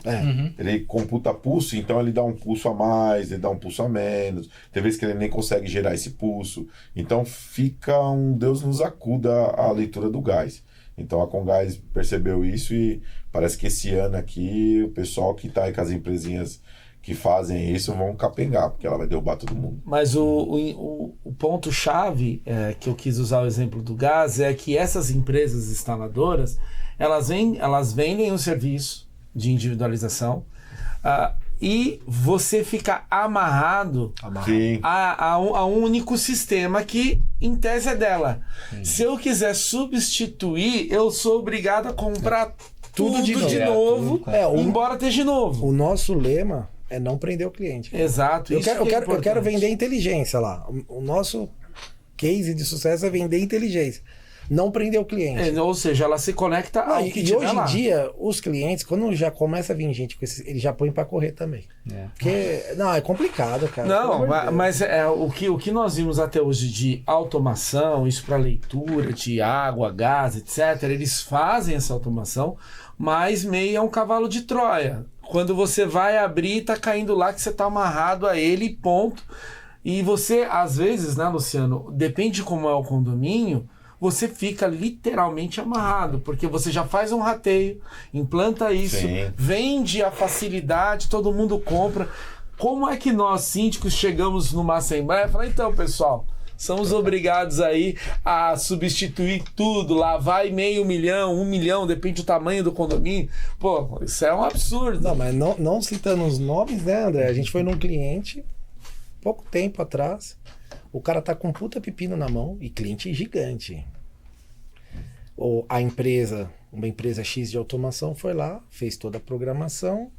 Ele computa pulso, então ele dá um pulso a mais, ele dá um pulso a menos. Tem vezes que ele nem consegue gerar esse pulso. Então fica um Deus nos acuda a leitura do gás. Então a Comgás percebeu isso e parece que esse ano aqui o pessoal que está aí com as empresinhas que fazem isso vão capengar, porque ela vai derrubar todo mundo. Mas o ponto-chave que eu quis usar o exemplo do gás é que essas empresas instaladoras, elas vendem o serviço de individualização e você fica amarrado a um único sistema que, em tese, é dela. Se eu quiser substituir, eu sou obrigado a comprar tudo de novo, embora esteja de novo. O nosso lema é não prender o cliente. Exato. Eu quero vender inteligência lá. O nosso case de sucesso é vender inteligência. não prender o cliente. Ou seja, ela se conecta ao que E tiver hoje lá. em dia, os clientes, quando já começa a vir gente com esses, eles já põem pra correr também. Porque, não, é complicado, cara. Não, mas o que nós vimos até hoje de automação, isso para leitura de água, gás, etc., eles fazem essa automação, mas meio é um cavalo de Troia. Quando você vai abrir, tá caindo lá que você tá amarrado a ele, ponto. E você, às vezes, né, Luciano, depende de como é o condomínio, você fica literalmente amarrado, porque você já faz um rateio, implanta isso, Sim. vende a facilidade, todo mundo compra. Como é que nós, síndicos, chegamos numa assembleia e falamos, então, pessoal, somos obrigados aí a substituir tudo, lá vai 500 mil, 1 milhão, depende do tamanho do condomínio. Pô, isso é um absurdo. Não, mas não citando os nomes, né, André? A gente foi num cliente, pouco tempo atrás, o cara tá com um puta pepino na mão, e cliente gigante. A empresa, uma empresa X de automação, foi lá, fez toda a programação,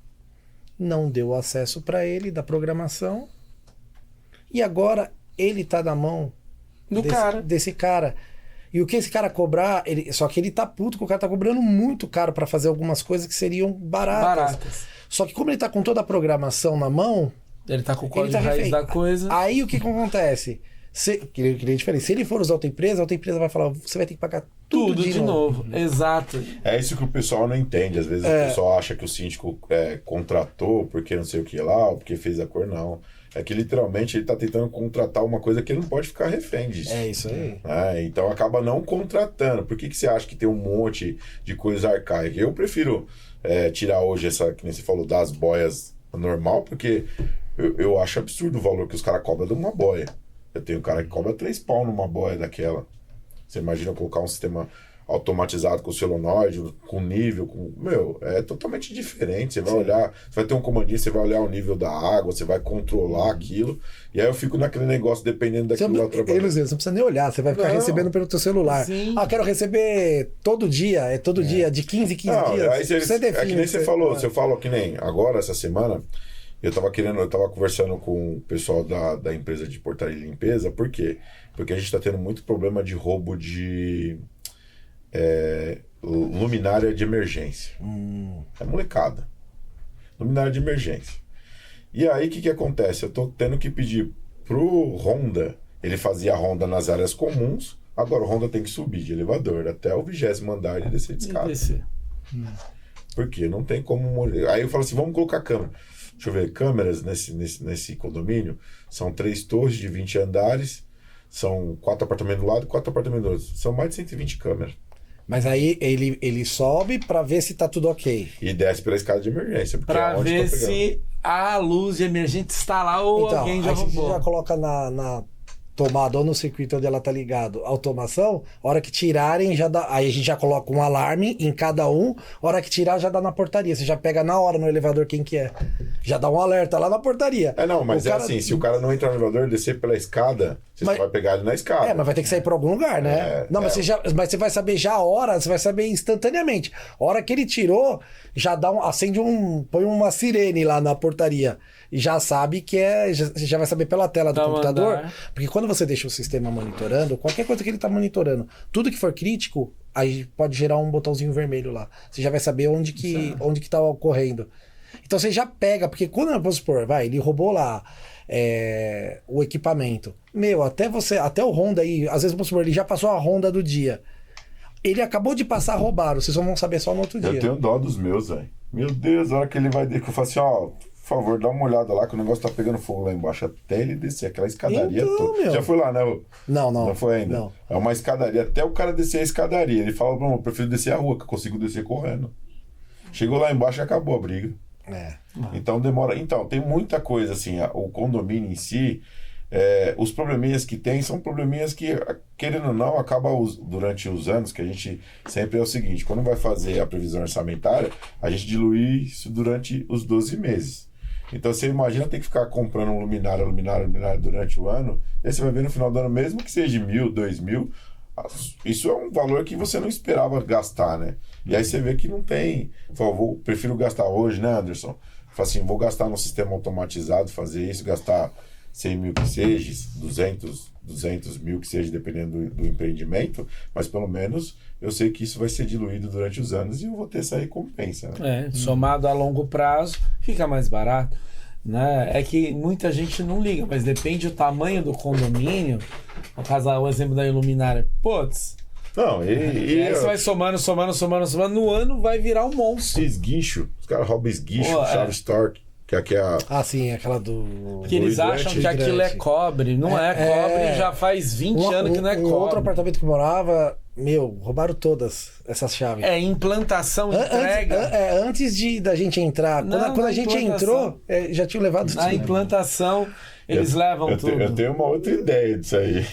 não deu acesso para ele da programação, e agora ele tá na mão desse cara. E o que esse cara cobrar, só que ele tá puto, que o cara tá cobrando muito caro para fazer algumas coisas que seriam baratas. Só que como ele tá com toda a programação na mão, ele tá com o código raiz refém. da coisa. Aí o que acontece? Que é diferente. Se ele for usar outra empresa vai falar, você vai ter que pagar tudo de novo. Exato. É isso que o pessoal não entende. Às vezes o pessoal acha que o síndico contratou porque não sei o que lá, ou porque fez a cor, não. É que literalmente ele tá tentando contratar uma coisa que ele não pode ficar refém disso. É isso aí. Então acaba não contratando. Por que você acha que tem um monte de coisa arcaica? Eu prefiro tirar hoje essa, que nem você falou, das boias normal, porque eu acho absurdo o valor que os caras cobram de uma boia. Eu tenho um cara que cobra 3 pau numa boia daquela. Você imagina colocar um sistema automatizado com solenoide, com nível, é totalmente diferente. Você vai olhar, você vai ter um comandinho, você vai olhar o nível da água, você vai controlar aquilo, e aí eu fico naquele negócio dependendo daquilo lá trabalhando. Você não precisa nem olhar, você vai ficar recebendo pelo teu celular. Sim. Quero receber todo dia, dia, de 15 em 15 dias. Aí você define. É que nem você falou, se eu falo que nem agora, essa semana, eu tava conversando com o pessoal da empresa de portaria e limpeza. Por quê? Porque a gente tá tendo muito problema de roubo de luminária de emergência. É molecada. Luminária de emergência. E aí, o que acontece? Eu tô tendo que pedir pro Honda, ele fazia a Honda nas áreas comuns, agora o Honda tem que subir de elevador até o 20º andar e descer de escada. Porque não tem como... Aí eu falo assim, vamos colocar câmera. Deixa eu ver, câmeras nesse condomínio, são 3 torres de 20 andares, são 4 apartamentos do lado e 4 apartamentos do outro. São mais de 120 câmeras. Mas aí ele sobe pra ver se tá tudo ok. E desce pela escada de emergência. Pra ver se a luz de emergente está lá ou então, alguém já aí roubou. Você já coloca na tomada ou no circuito onde ela tá ligado, automação, a hora que tirarem, já dá. Aí a gente já coloca um alarme em cada um, a hora que tirar já dá na portaria. Você já pega na hora no elevador quem que é. Já dá um alerta lá na portaria. Mas assim, se o cara não entrar no elevador, descer pela escada, você só vai pegar ele na escada. Mas vai ter que sair por algum lugar, né? Mas você vai saber já a hora, você vai saber instantaneamente. A hora que ele tirou, já dá põe uma sirene lá na portaria. E já sabe que já vai saber pela tela do computador. Porque quando você deixa o sistema monitorando, qualquer coisa que ele está monitorando, tudo que for crítico, aí pode gerar um botãozinho vermelho lá. Você já vai saber onde que está ocorrendo. Então você já pega, porque quando, vamos supor, ele roubou lá o equipamento. Até o Honda aí, às vezes, vamos supor, ele já passou a Honda do dia. Ele acabou de passar, roubaram. Vocês vão saber só no outro dia. Eu tenho dó dos meus, velho. Meu Deus, a hora que ele vai... Que eu falo assim, por favor, dá uma olhada lá que o negócio tá pegando fogo lá embaixo até ele descer aquela escadaria toda. Meu. Já foi lá, né? Não. Não foi ainda? Não. É uma escadaria, até o cara descer a escadaria. Ele fala, eu prefiro descer a rua, que eu consigo descer correndo. Chegou lá embaixo e acabou a briga. Então demora. Então, tem muita coisa assim, o condomínio em si, os probleminhas que tem são probleminhas que, querendo ou não, acaba durante os anos, que a gente sempre é o seguinte, quando vai fazer a previsão orçamentária, a gente dilui isso durante os 12 meses. Então você imagina ter que ficar comprando luminária durante o ano, e aí você vai ver no final do ano, mesmo que seja 1.000, 2.000, isso é um valor que você não esperava gastar, né? E aí você vê que não tem. Prefiro gastar hoje, né, Anderson? Fala assim, vou gastar no sistema automatizado, fazer isso, gastar 100 mil que seja, 200 mil que seja, dependendo do empreendimento, mas pelo menos eu sei que isso vai ser diluído durante os anos e eu vou ter essa recompensa. Né? Somado a longo prazo, fica mais barato. Né? É que muita gente não liga, mas depende do tamanho do condomínio. No caso, o exemplo da Iluminária. Putz. Não, Aí você vai somando. No ano vai virar um monstro. Esguicho. Os caras roubam esguicho, chave Stork. Que aqui é a... Ah, sim, aquela do... Que eles acham que aquilo é cobre. Não é cobre, já faz 20 anos que não é cobre. Outro apartamento que morava, roubaram todas essas chaves. Implantação, entrega. Antes da gente entrar. Quando a gente entrou, já tinham levado tudo. Na implantação, eles levam tudo. Eu tenho uma outra ideia disso aí.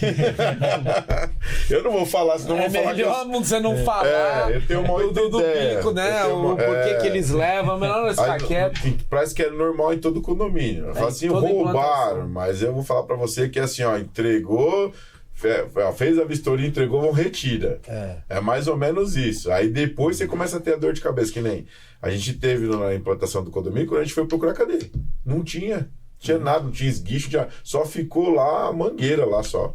Eu não vou falar, senão eu vou falar que... É melhor você não falar eu tenho uma outra ideia. Pico, né? O porquê que eles levam, é melhor não ficar quieto. Parece que é normal em todo condomínio. Eu falo assim, roubaram, mas eu vou falar pra você que assim, entregou... Fez a vistoria, entregou, vão retira. É mais ou menos isso. Aí depois você começa a ter a dor de cabeça, que nem a gente teve na implantação do condomínio, quando a gente foi procurar, cadê? Não tinha nada, não tinha esguicho, só ficou lá a mangueira lá só.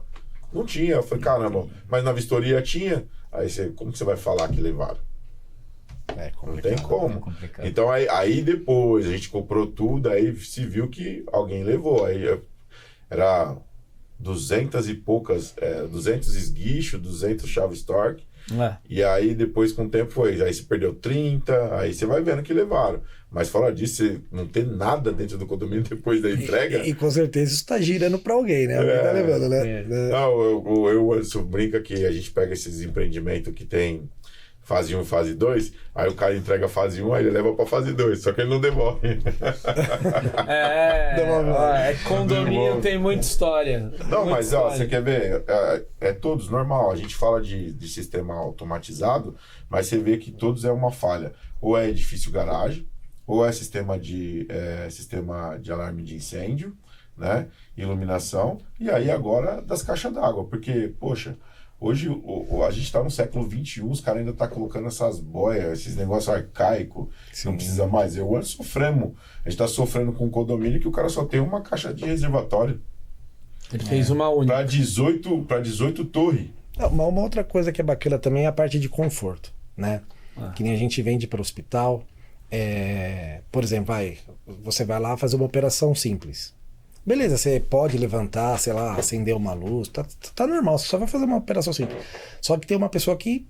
Não tinha. Eu falei, caramba, mas na vistoria tinha. Aí como que você vai falar que levaram? Não tem como. Então aí depois a gente comprou tudo, aí se viu que alguém levou. Aí era 200 e poucas, 200 esguichos, 200 chave Stork. E aí depois com o tempo aí se perdeu 30, aí você vai vendo que levaram. Mas fora disso, você não tem nada dentro do condomínio depois da entrega. E com certeza isso tá girando pra alguém, né? Alguém tá levando, né? Não, eu brinco que a gente pega esses empreendimentos que tem fase 1 e fase 2, aí o cara entrega a fase 1, aí ele leva pra fase 2, só que ele não devolve. Condomínio tem muita história. Não, mas você quer ver? Todos normal, a gente fala de sistema automatizado, mas você vê que todos é uma falha. Ou é edifício garagem, ou é sistema de alarme de incêndio, né? Iluminação, e aí agora das caixas d'água, porque, poxa, hoje a gente está no século XXI, os caras ainda estão colocando essas boias, esses negócios arcaicos, não precisa mais. A gente está sofrendo com um condomínio que o cara só tem uma caixa de reservatório. Ele fez uma única. Para 18 torres. Uma outra coisa que é bacana também é a parte de conforto, né? Que nem a gente vende para o hospital. Por exemplo, você vai lá fazer uma operação simples. Beleza, você pode levantar, sei lá, acender uma luz, tá normal, você só vai fazer uma operação simples. Só que tem uma pessoa que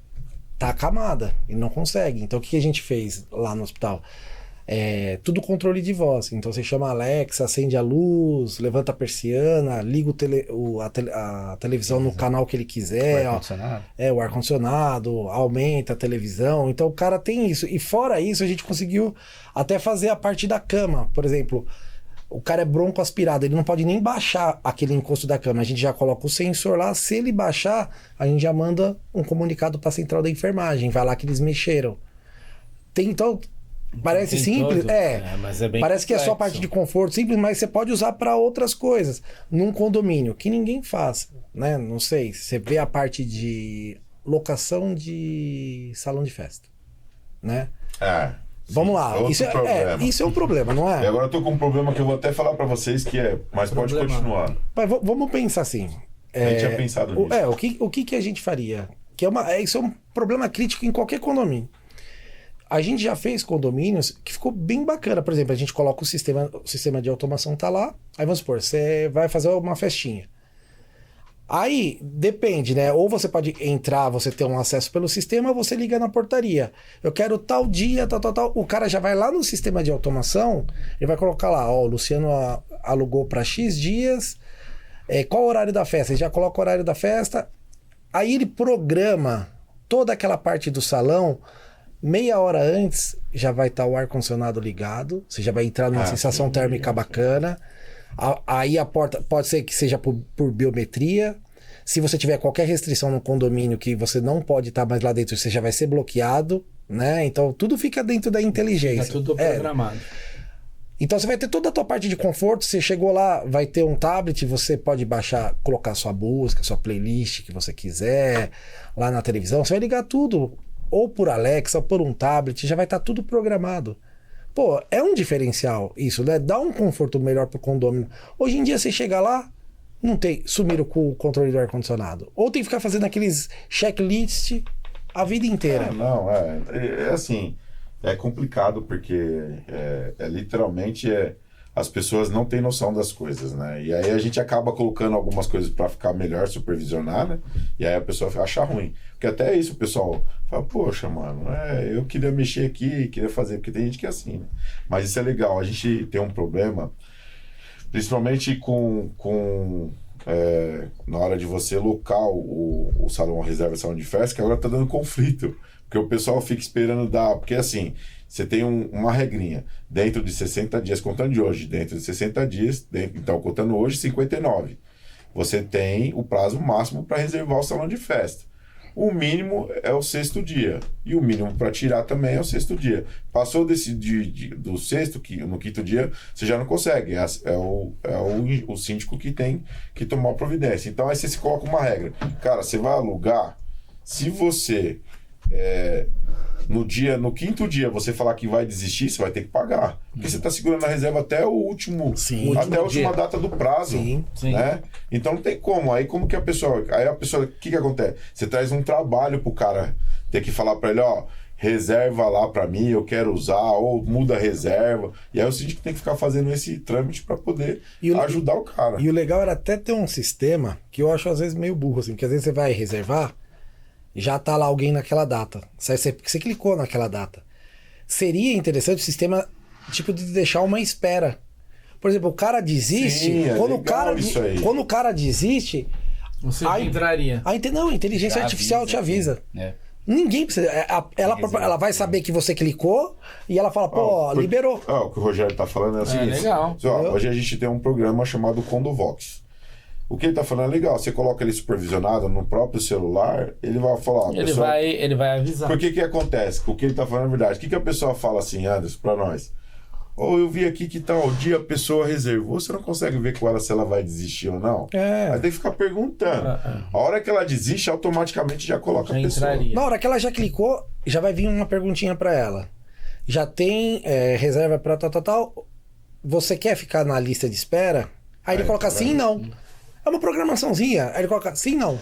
tá acamada e não consegue. Então o que a gente fez lá no hospital? Tudo controle de voz. Então você chama a Alexa, acende a luz, levanta a persiana, liga a televisão no canal que ele quiser. O ar-condicionado, aumenta a televisão. Então o cara tem isso. E fora isso, a gente conseguiu até fazer a parte da cama. Por exemplo, o cara é bronco aspirado, ele não pode nem baixar aquele encosto da cama. A gente já coloca o sensor lá, se ele baixar, a gente já manda um comunicado para a central da enfermagem, vai lá que eles mexeram. Então, parece simples, mas é bem parece complexo. Que é só parte de conforto simples, mas você pode usar para outras coisas. Num condomínio, que ninguém faz, né? Não sei, você vê a parte de locação de salão de festa, né? Vamos lá, isso é um problema, não é? E agora eu tô com um problema que eu vou até falar para vocês mas pode continuar. Mas vamos pensar assim. A gente tinha pensado nisso. O que a gente faria? Isso é um problema crítico em qualquer condomínio. A gente já fez condomínios que ficou bem bacana. Por exemplo, a gente coloca o sistema de automação tá lá. Aí vamos supor, você vai fazer uma festinha. Aí, depende, né? Ou você pode entrar, você ter um acesso pelo sistema, ou você liga na portaria. Eu quero tal dia, tal. O cara já vai lá no sistema de automação, ele vai colocar lá, o Luciano alugou para X dias, qual o horário da festa? Ele já coloca o horário da festa, aí ele programa toda aquela parte do salão, meia hora antes já vai estar o ar-condicionado ligado, você já vai entrar numa sensação térmica bacana. Aí a porta pode ser que seja por biometria. Se você tiver qualquer restrição no condomínio que você não pode estar mais lá dentro, você já vai ser bloqueado, né? Então tudo fica dentro da inteligência. É tudo programado. Então você vai ter toda a tua parte de conforto. Você chegou lá, vai ter um tablet, você pode baixar, colocar sua música, sua playlist que você quiser lá na televisão. Você vai ligar tudo, ou por Alexa, ou por um tablet, já vai estar tudo programado. Pô, é um diferencial isso, né? Dá um conforto melhor pro condômino. Hoje em dia você chega lá, não tem, sumiram com o controle do ar-condicionado. Ou tem que ficar fazendo aqueles checklist a vida inteira. É assim, é complicado porque literalmente as pessoas não têm noção das coisas, né? E aí a gente acaba colocando algumas coisas para ficar melhor supervisionada, e aí a pessoa acha ruim. Porque até isso o pessoal fala, poxa, mano, eu queria mexer aqui, queria fazer, porque tem gente que é assim, né? Mas isso é legal, a gente tem um problema, principalmente na hora de você locar o salão, a reserva salão de festa, que agora tá dando conflito, porque o pessoal fica esperando dar, porque assim, você tem uma regrinha, dentro de 60 dias, contando de hoje, dentro de 60 dias, então contando hoje, 59, você tem o prazo máximo para reservar o salão de festa. O mínimo é o 6º dia, e o mínimo para tirar também é o 6º dia. Passou do 6º, no 5º dia, você já não consegue, o síndico que tem que tomar a providência. Então aí você se coloca uma regra, cara, você vai alugar, se você... no 5º dia você falar que vai desistir, você vai ter que pagar. Porque você está segurando a reserva até o último, até a última data do prazo. Sim. Né? Então não tem como. Aí como que a pessoa. O que acontece? Você traz um trabalho pro cara ter que falar para ele, ó, reserva lá para mim, eu quero usar, ou muda a reserva. E aí o síndico tem que ficar fazendo esse trâmite para poder ajudar o cara. E o legal era até ter um sistema que eu acho às vezes meio burro, assim, porque às vezes você vai reservar. Já tá lá alguém naquela data. Você clicou naquela data. Seria interessante o sistema, tipo, de deixar uma espera. Por exemplo, o cara desiste. Sim, quando o cara desiste. Você entraria. A inteligência artificial te avisa. Ninguém precisa. Ela vai saber que você clicou e ela fala, liberou. O que o Rogério tá falando é o seguinte. Legal. Hoje a gente tem um programa chamado Condovox. O que ele tá falando é legal, você coloca ele supervisionado no próprio celular, ele vai falar... Ele vai avisar. Por que acontece? O que ele tá falando é verdade. O que a pessoa fala assim, Anderson, pra nós? Eu vi aqui que tal dia a pessoa reservou, você não consegue ver com ela se ela vai desistir ou não? Aí tem que ficar perguntando. A hora que ela desiste, automaticamente já coloca a pessoa. Na hora que ela já clicou, já vai vir uma perguntinha pra ela. Já tem reserva pra tal. Você quer ficar na lista de espera? Aí ele coloca sim, não. É uma programaçãozinha. Aí ele coloca sim, não.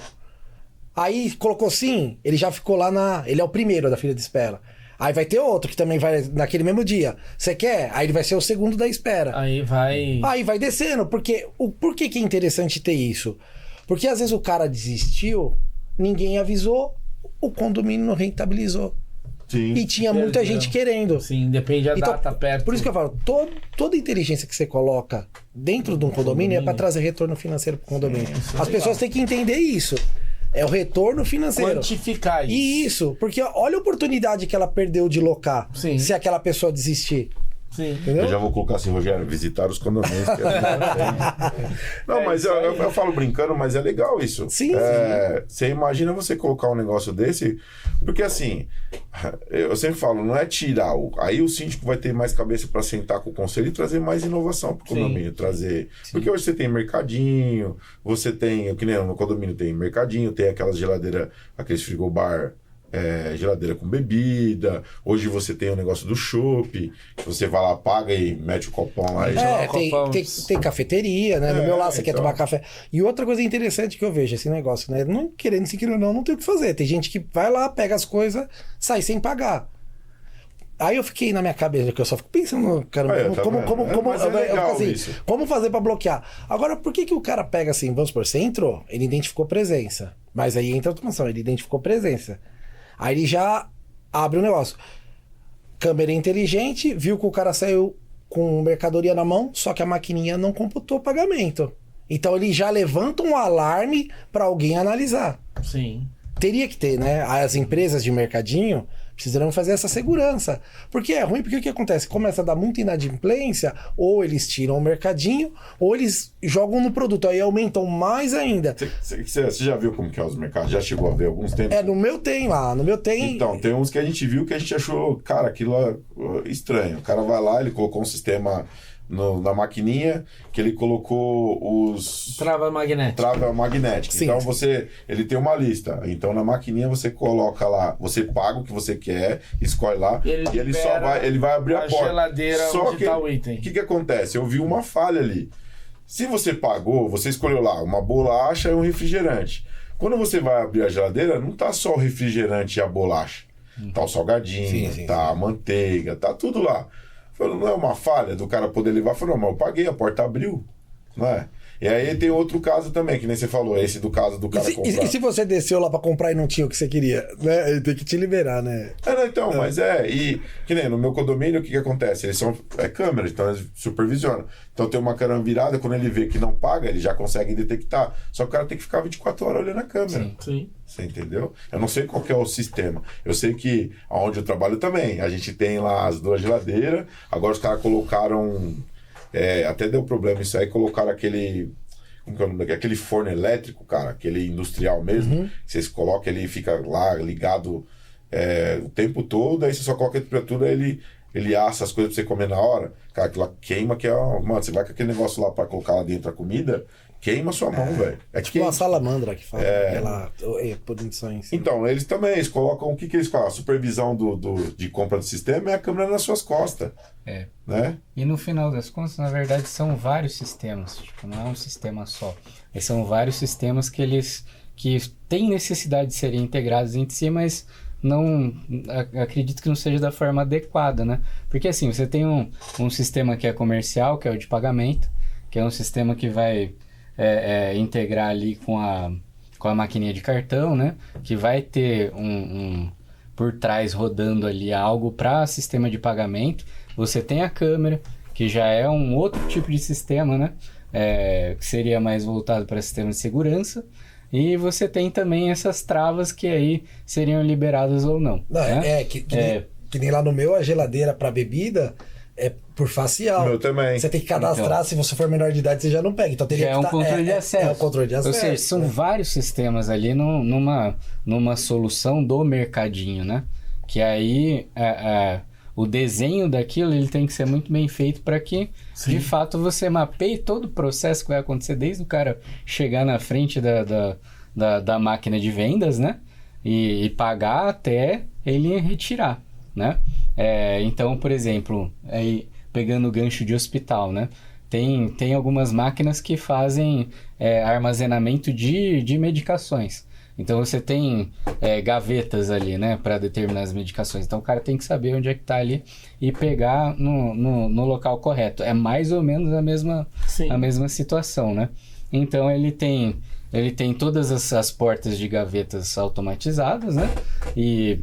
Aí colocou sim, ele já ficou lá ele é o primeiro da fila de espera. Aí vai ter outro que também vai naquele mesmo dia. Você quer? Aí ele vai ser o segundo da espera. Aí vai descendo. Porque por que é interessante ter isso? Porque às vezes o cara desistiu, ninguém avisou, o condomínio não rentabilizou. Sim. E tinha muita gente querendo. Sim, depende da data perto. Por isso que eu falo, toda inteligência que você coloca dentro de um condomínio é para trazer retorno financeiro para o condomínio. As pessoas têm que entender isso. É o retorno financeiro. Quantificar isso. Isso, porque olha a oportunidade que ela perdeu de locar. Sim. Se aquela pessoa desistir. Sim. Entendeu? Eu já vou colocar assim, Rogério, visitar os condomínios. Não, mas eu falo brincando, mas é legal isso. Sim, você imagina você colocar um negócio desse, porque assim, eu sempre falo, não é tirar, aí o síndico vai ter mais cabeça para sentar com o conselho e trazer mais inovação para o condomínio, porque hoje você tem mercadinho, você tem, que nem no condomínio tem mercadinho, tem aquelas geladeiras, aqueles frigobar, geladeira com bebida. Hoje você tem o negócio do chopp, que você vai lá, paga e mete o copão lá. Tem cafeteria, né? No meu lado você quer tomar café. E outra coisa interessante que eu vejo, esse negócio, né? Não querendo se querer não tem o que fazer. Tem gente que vai lá, pega as coisas, sai sem pagar. Aí eu fiquei na minha cabeça, que eu só fico pensando, cara, como fazer pra bloquear? Agora, por que o cara pega assim, vamos supor, você entrou, ele identificou presença, mas aí entra a automação, ele identificou presença. Aí ele já abre o negócio. Câmera inteligente, viu que o cara saiu com mercadoria na mão, só que a maquininha não computou o pagamento. Então ele já levanta um alarme para alguém analisar. Sim. Teria que ter, né? As empresas de mercadinho precisarão fazer essa segurança. Porque é ruim, porque o que acontece? Começa a dar muita inadimplência, ou eles tiram o mercadinho, ou eles jogam no produto, aí aumentam mais ainda. Você já viu como que é os mercados? Já chegou a ver alguns tempos? No meu tem lá, no meu tem... Então, tem uns que a gente viu que a gente achou, cara, aquilo é estranho. O cara vai lá, ele colocou um sistema na maquininha que ele colocou os... Trava magnética. Sim, então ele tem uma lista. Então na maquininha você coloca lá, você paga o que você quer, escolhe lá, e ele vai abrir a porta. Geladeira Só onde que tá o item. o que acontece? Eu vi uma falha ali. Se você pagou, você escolheu lá uma bolacha e um refrigerante. Quando você vai abrir a geladeira, não tá só o refrigerante e a bolacha. Tá o salgadinho, tá a manteiga, tá tudo lá. Falou, não é uma falha do cara poder levar? Falou, não, mas eu paguei, a porta abriu, não é? E aí tem outro caso também, que nem você falou, esse do caso do cara comprar. E se você desceu lá pra comprar e não tinha o que você queria, né? Ele tem que te liberar, né? Então, mas e que nem no meu condomínio, o que acontece? Eles são câmeras, então eles supervisionam. Então tem uma câmera virada, quando ele vê que não paga, ele já consegue detectar. Só que o cara tem que ficar 24 horas olhando a câmera. Sim. Você entendeu? Eu não sei qual que é o sistema. Eu sei que onde eu trabalho também, a gente tem lá as 2 geladeiras, agora os caras colocaram... até deu problema isso aí, colocaram aquele... Como que é o nome daquele? Aquele forno elétrico, cara, aquele industrial mesmo. Que vocês colocam, ele fica lá ligado o tempo todo, aí você só coloca a temperatura, ele assa as coisas pra você comer na hora. Cara, aquilo lá queima, mano, você vai com aquele negócio lá pra colocar lá dentro a comida, queima a sua mão, velho. Tipo uma salamandra que fala, aquela posições. Então, eles colocam, o que eles falam? A supervisão de compra do sistema é a câmera nas suas costas. Né? E no final das contas, na verdade, são vários sistemas. Tipo, não é um sistema só. São vários sistemas que têm necessidade de serem integrados entre si, mas não acredito que não seja da forma adequada, né? Porque assim, você tem um sistema que é comercial, que é o de pagamento, que é um sistema que vai integrar ali com a maquininha de cartão, né? Que vai ter por trás rodando ali algo para sistema de pagamento. Você tem a câmera, que já é um outro tipo de sistema, né? Que seria mais voltado para sistema de segurança. E você tem também essas travas que aí seriam liberadas ou não. Né? Que nem lá no meu, a geladeira para bebida é por facial. O meu também. Você tem que cadastrar, então, se você for menor de idade, você já não pega. Então teria que um controle de acesso. É um controle de acesso. Ou seja, são vários sistemas ali numa solução do mercadinho, né? Que aí o desenho daquilo ele tem que ser muito bem feito para que, de fato, você mapeie todo o processo que vai acontecer desde o cara chegar na frente da máquina de vendas, né? E pagar até ele retirar, né? Então, por exemplo, aí, pegando o gancho de hospital, né? Tem algumas máquinas que fazem armazenamento de medicações. Então você tem gavetas ali, né, para determinadas medicações. Então o cara tem que saber onde é que tá ali e pegar no local correto. É mais ou menos a mesma situação, né? Então ele tem todas as portas de gavetas automatizadas, né? E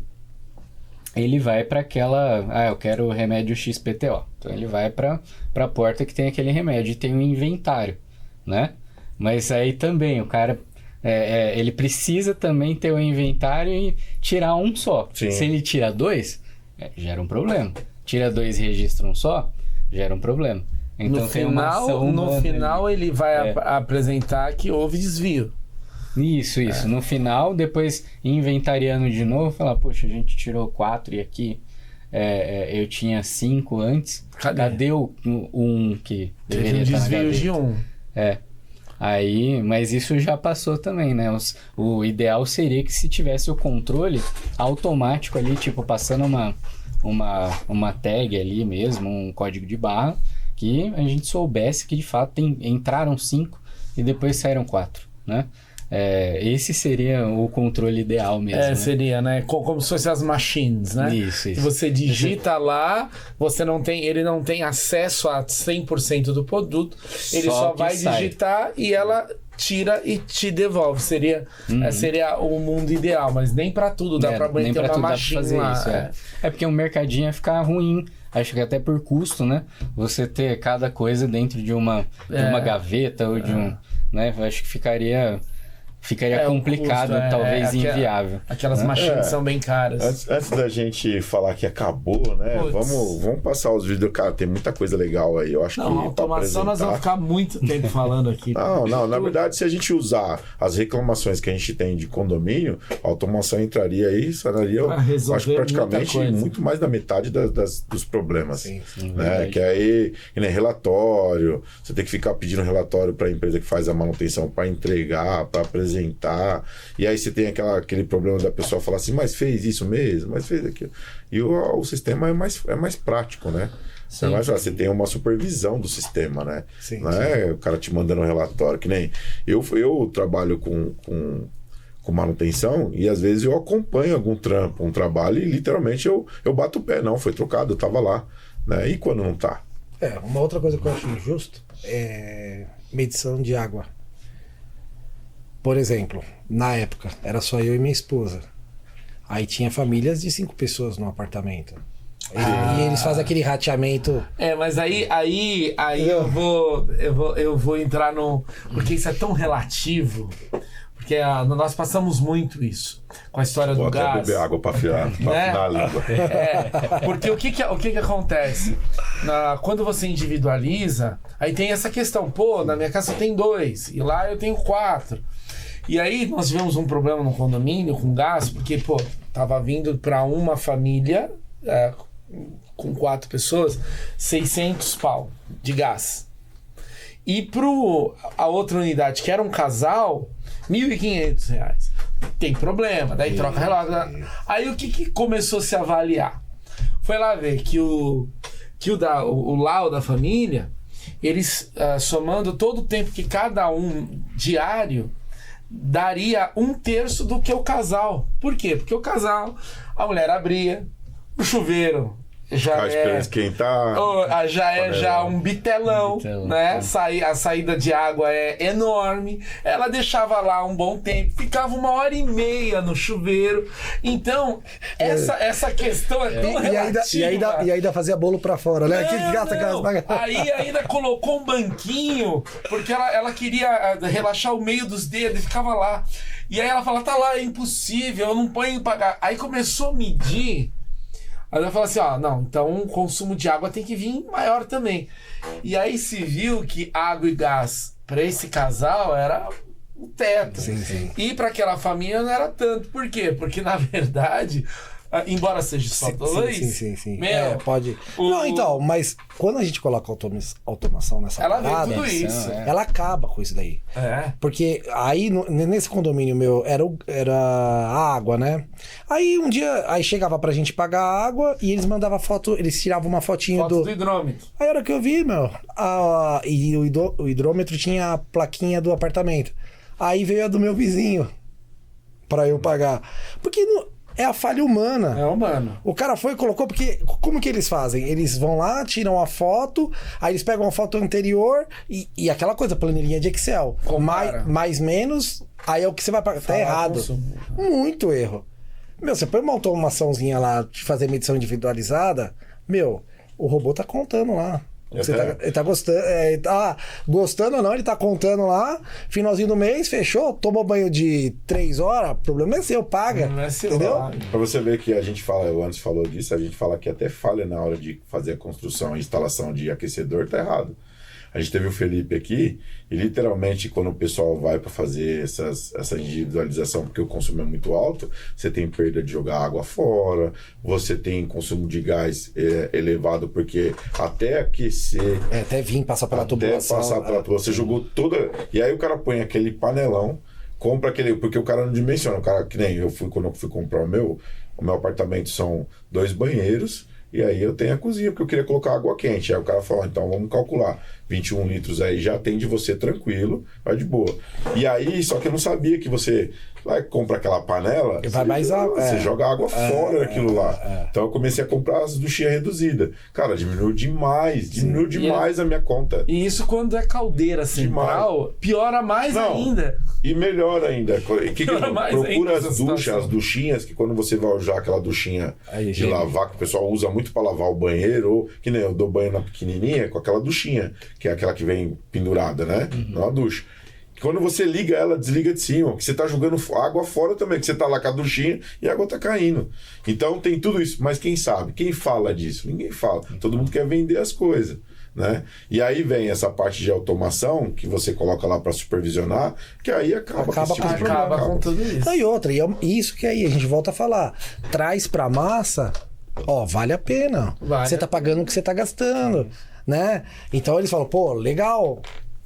ele vai para aquela... eu quero o remédio XPTO. Então ele vai para a porta que tem aquele remédio e tem um inventário, né? Mas aí também o cara... ele precisa também ter o inventário e tirar um só. Sim. Se ele tira 2, gera um problema. Tira 2 e registra um só, gera um problema. Então no final ele vai apresentar que houve desvio. Isso. No final, depois inventariando de novo, falar, poxa, a gente tirou 4 e aqui eu tinha 5 antes. Cadê o 1 que deveria estar na gaveta? Desvio de 1. Aí, mas isso já passou também, né? O ideal seria que se tivesse o controle automático ali, tipo, passando uma tag ali mesmo, um código de barra, que a gente soubesse que de fato entraram 5 e depois saíram 4, né? Esse seria o controle ideal mesmo. Né? Seria, né? Como se fossem as machines, né? Isso. Que você digita lá, ele não tem acesso a 100% do produto, ele só vai digitar e ela tira e te devolve. Seria o mundo ideal, mas nem pra tudo dá pra ter uma machine lá. Isso, porque o mercadinho ia ficar ruim. Acho que até por custo, né? Você ter cada coisa dentro de uma gaveta ou de um... Né? Acho que ficaria... ficaria complicado, custo, talvez inviável. Aquelas machines são bem caras. Antes da gente falar que acabou, né? Vamos passar os vídeos. Cara, tem muita coisa legal aí. Eu acho que automação nós vamos ficar muito tempo falando aqui. Não, na verdade, se a gente usar as reclamações que a gente tem de condomínio, a automação entraria aí, sanaria, acho que praticamente muito mais da metade dos problemas. Sim, né? Que aí, que nem relatório, você tem que ficar pedindo relatório para a empresa que faz a manutenção para entregar, para apresentar. E aí você tem aquele problema da pessoa falar assim, mas fez isso mesmo, mas fez aquilo. E o sistema é mais prático, né? Você tem uma supervisão do sistema, né? Não é o cara te mandando um relatório, que nem eu trabalho com manutenção e às vezes eu acompanho algum trampo, um trabalho e literalmente eu bato o pé, não, foi trocado, eu tava lá, né? E quando não tá? Uma outra coisa que eu acho injusto é medição de água. Por exemplo, na época, era só eu e minha esposa. Aí tinha famílias de 5 pessoas no apartamento. E eles fazem aquele rateamento. Mas aí eu vou entrar no... Porque isso é tão relativo. Porque nós passamos muito isso com a história do gás. Vou beber água para afinar a língua. Porque o que acontece? Quando você individualiza, aí tem essa questão. Pô, na minha casa tem 2 e lá eu tenho 4. E aí nós tivemos um problema no condomínio com gás, porque, pô, tava vindo para uma família com 4 pessoas, 600 pau de gás. E a outra unidade, que era um casal, R$1.500. Tem problema, daí troca relógio. Aí o que começou a se avaliar? Foi lá ver que o Lau da família, eles somando todo o tempo que cada um diário, daria 1/3 do que o casal. Por quê? Porque o casal, a mulher abria, o chuveiro já esquentar, já um bitelão, né? A saída de água é enorme. Ela deixava lá um bom tempo, ficava 1h30 no chuveiro. Então, essa questão é tão relativa. E ainda fazia bolo pra fora, né? Aí ainda colocou um banquinho, porque ela queria relaxar o meio dos dedos e ficava lá. E aí ela fala, tá lá, é impossível, eu não ponho em pagar. Aí começou a medir. Aí ela falou assim, não, então o consumo de água tem que vir maior também. E aí se viu que água e gás para esse casal era o teto. Sim. E para aquela família não era tanto. Por quê? Porque na verdade, embora seja só 2... Sim. Pode... Não, então, mas quando a gente coloca automação nessa parada, vê tudo isso. Ela acaba com isso daí. Porque aí, nesse condomínio meu, era a água, né? Aí um dia, chegava pra gente pagar a água e eles mandavam foto, eles tiravam uma fotinha do hidrômetro. Aí a hora que eu vi, e o hidrômetro tinha a plaquinha do apartamento. Aí veio a do meu vizinho pra eu pagar. Porque... É a falha humana. É humano. O cara foi e colocou, porque como que eles fazem? Eles vão lá, tiram a foto, aí eles pegam a foto anterior e aquela coisa, planilhinha de Excel. Mais menos, aí é o que você vai pagar. Tá errado. Consumo. Muito erro. Você põe uma automaçãozinha lá de fazer medição individualizada, o robô tá contando lá. Ele tá gostando, gostando ou não, ele tá contando lá, finalzinho do mês, fechou, tomou banho de 3 horas, o problema é seu, paga. Não é seu, entendeu? Pra você ver que a gente fala, o Anderson falou disso, a gente fala que até falha na hora de fazer a construção e instalação de aquecedor, tá errado. A gente teve o Felipe aqui e literalmente quando o pessoal vai para fazer essa individualização, porque o consumo é muito alto, você tem perda de jogar água fora, você tem consumo de gás elevado, porque até aquecer... até vir passar pela tubulação. Você jogou toda... E aí o cara põe aquele panelão, compra aquele... Porque o cara não dimensiona, o cara, que nem eu fui, quando eu fui comprar o meu apartamento são 2 banheiros, e aí eu tenho a cozinha, porque eu queria colocar água quente. Aí o cara falou, então vamos calcular. 21 litros aí já atende você tranquilo, vai de boa. E aí, só que eu não sabia que você lá compra aquela panela, você joga água fora daquilo lá. Então eu comecei a comprar as duchinhas reduzidas. Cara, diminuiu demais a minha conta. E isso quando é caldeira central, piora mais ainda. E melhor ainda. Procura as duchinhas, que quando você vai usar aquela duchinha de lavar, que o pessoal usa muito para lavar o banheiro, ou que nem eu dou banho na pequenininha, com aquela duchinha, que é aquela que vem pendurada, né? Não é uma ducha. Quando você liga ela, desliga de cima. Que você tá jogando água fora também, que você tá lá com a duchinha e a água tá caindo. Então tem tudo isso. Mas quem sabe? Quem fala disso? Ninguém fala. Todo mundo quer vender as coisas. Né? E aí vem essa parte de automação que você coloca lá para supervisionar, que aí acaba com esse tipo de problema. Acaba com tudo isso. E outra, isso que aí a gente volta a falar. Traz pra massa, ó, vale a pena. Você tá pagando o que você tá gastando, né? Então eles falam, pô, legal.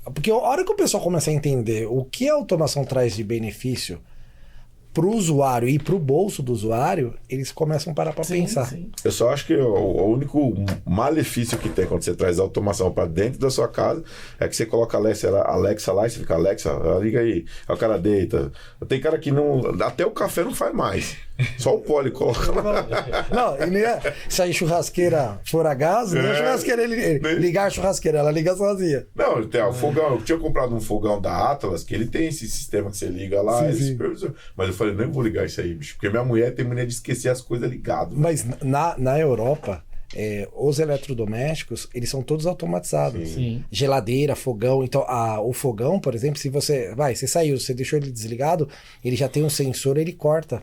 Porque a hora que o pessoal começa a entender o que a automação traz de benefício pro usuário e pro bolso do usuário, eles começam a parar pra pensar. Sim. Eu só acho que o único malefício que tem quando você traz a automação para dentro da sua casa é que você coloca a Alexa lá e você fica, Alexa, liga aí. Aí o cara deita. Tem cara que não... Até o café não faz mais. Só o Poli coloca lá. Não, se a churrasqueira for a gás, não é churrasqueira ligar a churrasqueira, ela liga sozinha. Não, ele tem o fogão. Eu tinha comprado um fogão da Atlas, que ele tem esse sistema que você liga lá, esse supervisor. Mas eu falei, nem vou ligar isso aí, bicho. Porque minha mulher tem mania de esquecer as coisas ligadas. Mas na Europa, os eletrodomésticos, eles são todos automatizados. Sim. Geladeira, fogão. Então, o fogão, por exemplo, se você saiu, você deixou ele desligado, ele já tem um sensor, ele corta.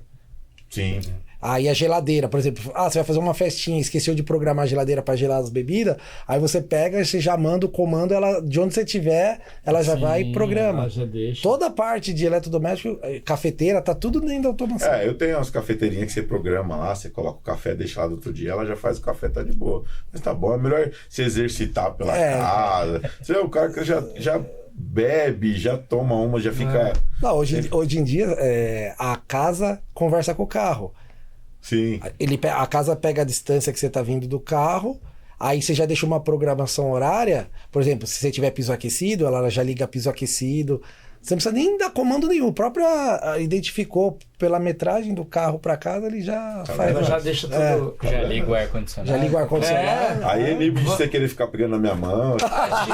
Sim. Aí a geladeira, por exemplo, você vai fazer uma festinha, esqueceu de programar a geladeira para gelar as bebidas, aí você pega, você já manda o comando, ela, de onde você tiver, ela já vai e programa. Ela já deixa. Toda a parte de eletrodoméstico, cafeteira, tá tudo dentro da automação. Eu tenho umas cafeteirinhas que você programa lá, você coloca o café, deixa lá do outro dia, ela já faz o café, tá de boa. Mas tá bom, é melhor se exercitar pela casa. Você é o cara que já bebe, já toma uma, já fica... Não, hoje em dia, a casa conversa com o carro. Sim. A casa pega a distância que você tá vindo do carro, aí você já deixa uma programação horária. Por exemplo, se você tiver piso aquecido, ela já liga piso aquecido. Você não precisa nem dar comando nenhum. O próprio identificou pela metragem do carro para casa, ele já faz. Ela já deixa tudo. Já liga o ar-condicionado. Já liga o ar-condicionado. Aí inibe de você querer ficar pegando na minha mão. Rapaz,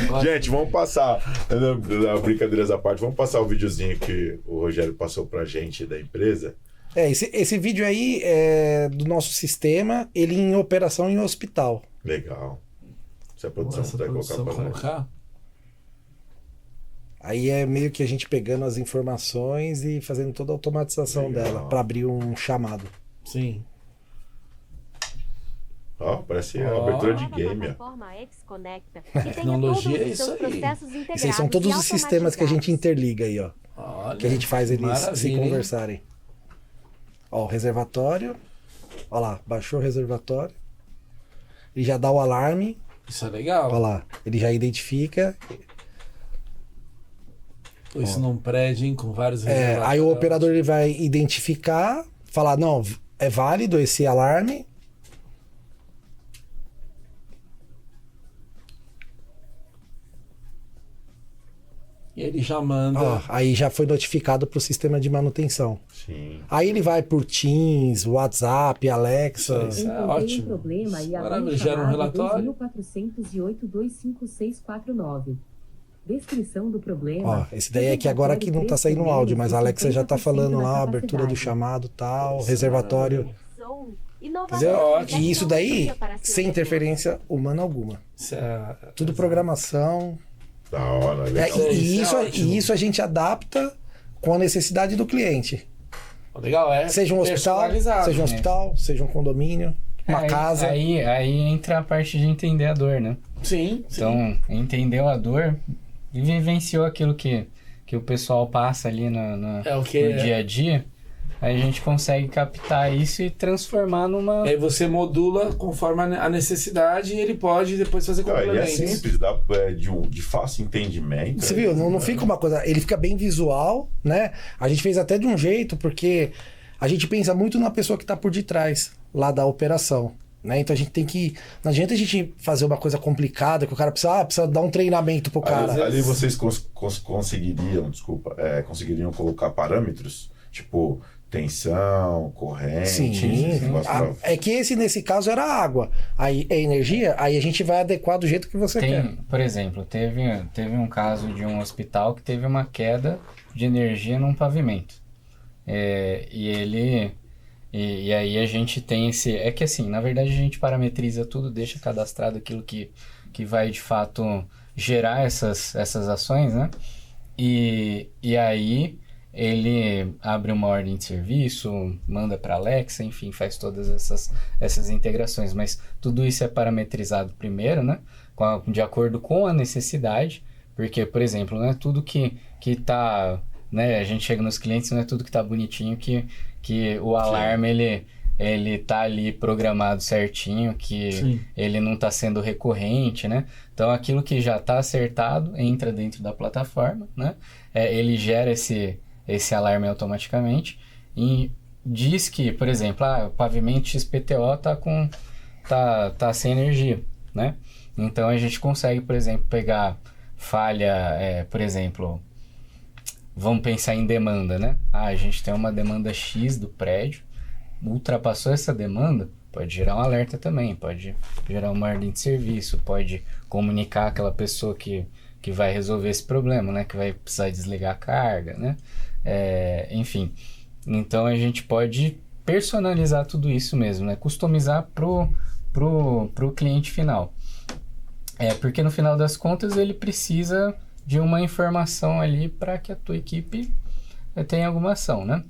porra, Gente, vamos passar. Brincadeiras à parte, vamos passar o videozinho que o Rogério passou pra gente da empresa. Esse vídeo aí é do nosso sistema, ele em operação em hospital. Legal. Se a produção puder colocar. Aí é meio que a gente pegando as informações e fazendo toda a automatização dela para abrir um chamado. Sim. Ó, parece a abertura de game. Tecnologia é isso aí. Esses aí são todos os sistemas que a gente interliga aí, ó. Olha, que a gente faz eles se maravilha, conversarem. Ó, o reservatório. Ó lá, baixou o reservatório. Ele já dá o alarme. Isso é legal. Ó lá, ele já identifica. Isso num prédio, hein, com vários reservatórios. Aí o operador ele vai identificar, falar, não, é válido esse alarme. E ele já manda. Aí já foi notificado para o sistema de manutenção. Sim. Aí ele vai por Teams, WhatsApp, Alexa. Isso é ótimo. Um problema e maravilha, gera um relatório. 2408-25649. Descrição do problema. Esse daí é que agora que não tá saindo o áudio, mas a Alexa já tá falando lá, abertura do chamado, tal, reservatório. Entendeu? E isso daí, sem interferência humana alguma. Tudo programação. Da hora, legal. E isso a gente adapta com a necessidade do cliente. Legal, seja um hospital, seja um condomínio, uma casa. Aí entra a parte de entender a dor, né? Sim. Então, entendeu a dor e vivenciou aquilo que o pessoal passa ali no dia a dia, aí a gente consegue captar isso e transformar numa... Aí você modula conforme a necessidade e ele pode depois fazer complementos. É simples, dá de fácil entendimento. Você viu? Não fica uma coisa... Ele fica bem visual, né? A gente fez até de um jeito, porque a gente pensa muito na pessoa que está por detrás lá da operação. Né? Então a gente tem que... Não adianta a gente fazer uma coisa complicada que o cara precisa dar um treinamento pro cara. Ali vocês conseguiriam colocar parâmetros, tipo tensão, corrente. Sim. É que nesse caso era água. Aí é energia, aí a gente vai adequar do jeito que você quer. Por exemplo, teve um caso de um hospital que teve uma queda de energia num pavimento. E aí a gente tem esse... É que assim, na verdade a gente parametriza tudo, deixa cadastrado aquilo que vai de fato gerar essas ações, né? E aí ele abre uma ordem de serviço, manda para Alexa, enfim, faz todas essas integrações. Mas tudo isso é parametrizado primeiro, né? De acordo com a necessidade, porque, por exemplo, não é tudo que tá, né? A gente chega nos clientes, não é tudo que tá bonitinho que o alarme ele tá ali programado certinho, que Sim. ele não tá sendo recorrente, né? Então, aquilo que já tá acertado entra dentro da plataforma, né? Ele gera esse alarme automaticamente e diz que, por exemplo, o pavimento XPTO tá sem energia, né? Então, a gente consegue, por exemplo, pegar falha, por exemplo, vamos pensar em demanda, né? A gente tem uma demanda X do prédio, ultrapassou essa demanda, pode gerar um alerta também, pode gerar uma ordem de serviço, pode comunicar aquela pessoa que vai resolver esse problema, né? Que vai precisar desligar a carga, né? Enfim, então a gente pode personalizar tudo isso mesmo, né? Customizar pro cliente final. Porque no final das contas ele precisa de uma informação ali para que a tua equipe tenha alguma ação, né?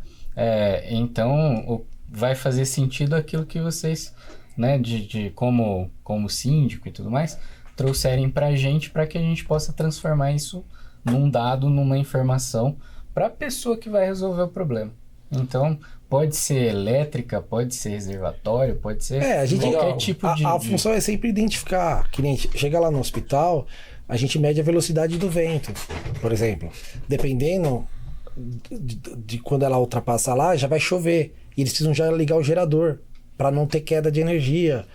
Então vai fazer sentido aquilo que vocês, né, de como síndico e tudo mais, trouxerem para a gente, para que a gente possa transformar isso num dado, numa informação para a pessoa que vai resolver o problema. Então, pode ser elétrica, pode ser reservatório, pode ser qualquer tipo de... A função é sempre identificar. Que nem chega lá no hospital, a gente mede a velocidade do vento, por exemplo. Dependendo de quando ela ultrapassa lá, já vai chover. E eles precisam já ligar o gerador para não ter queda de energia.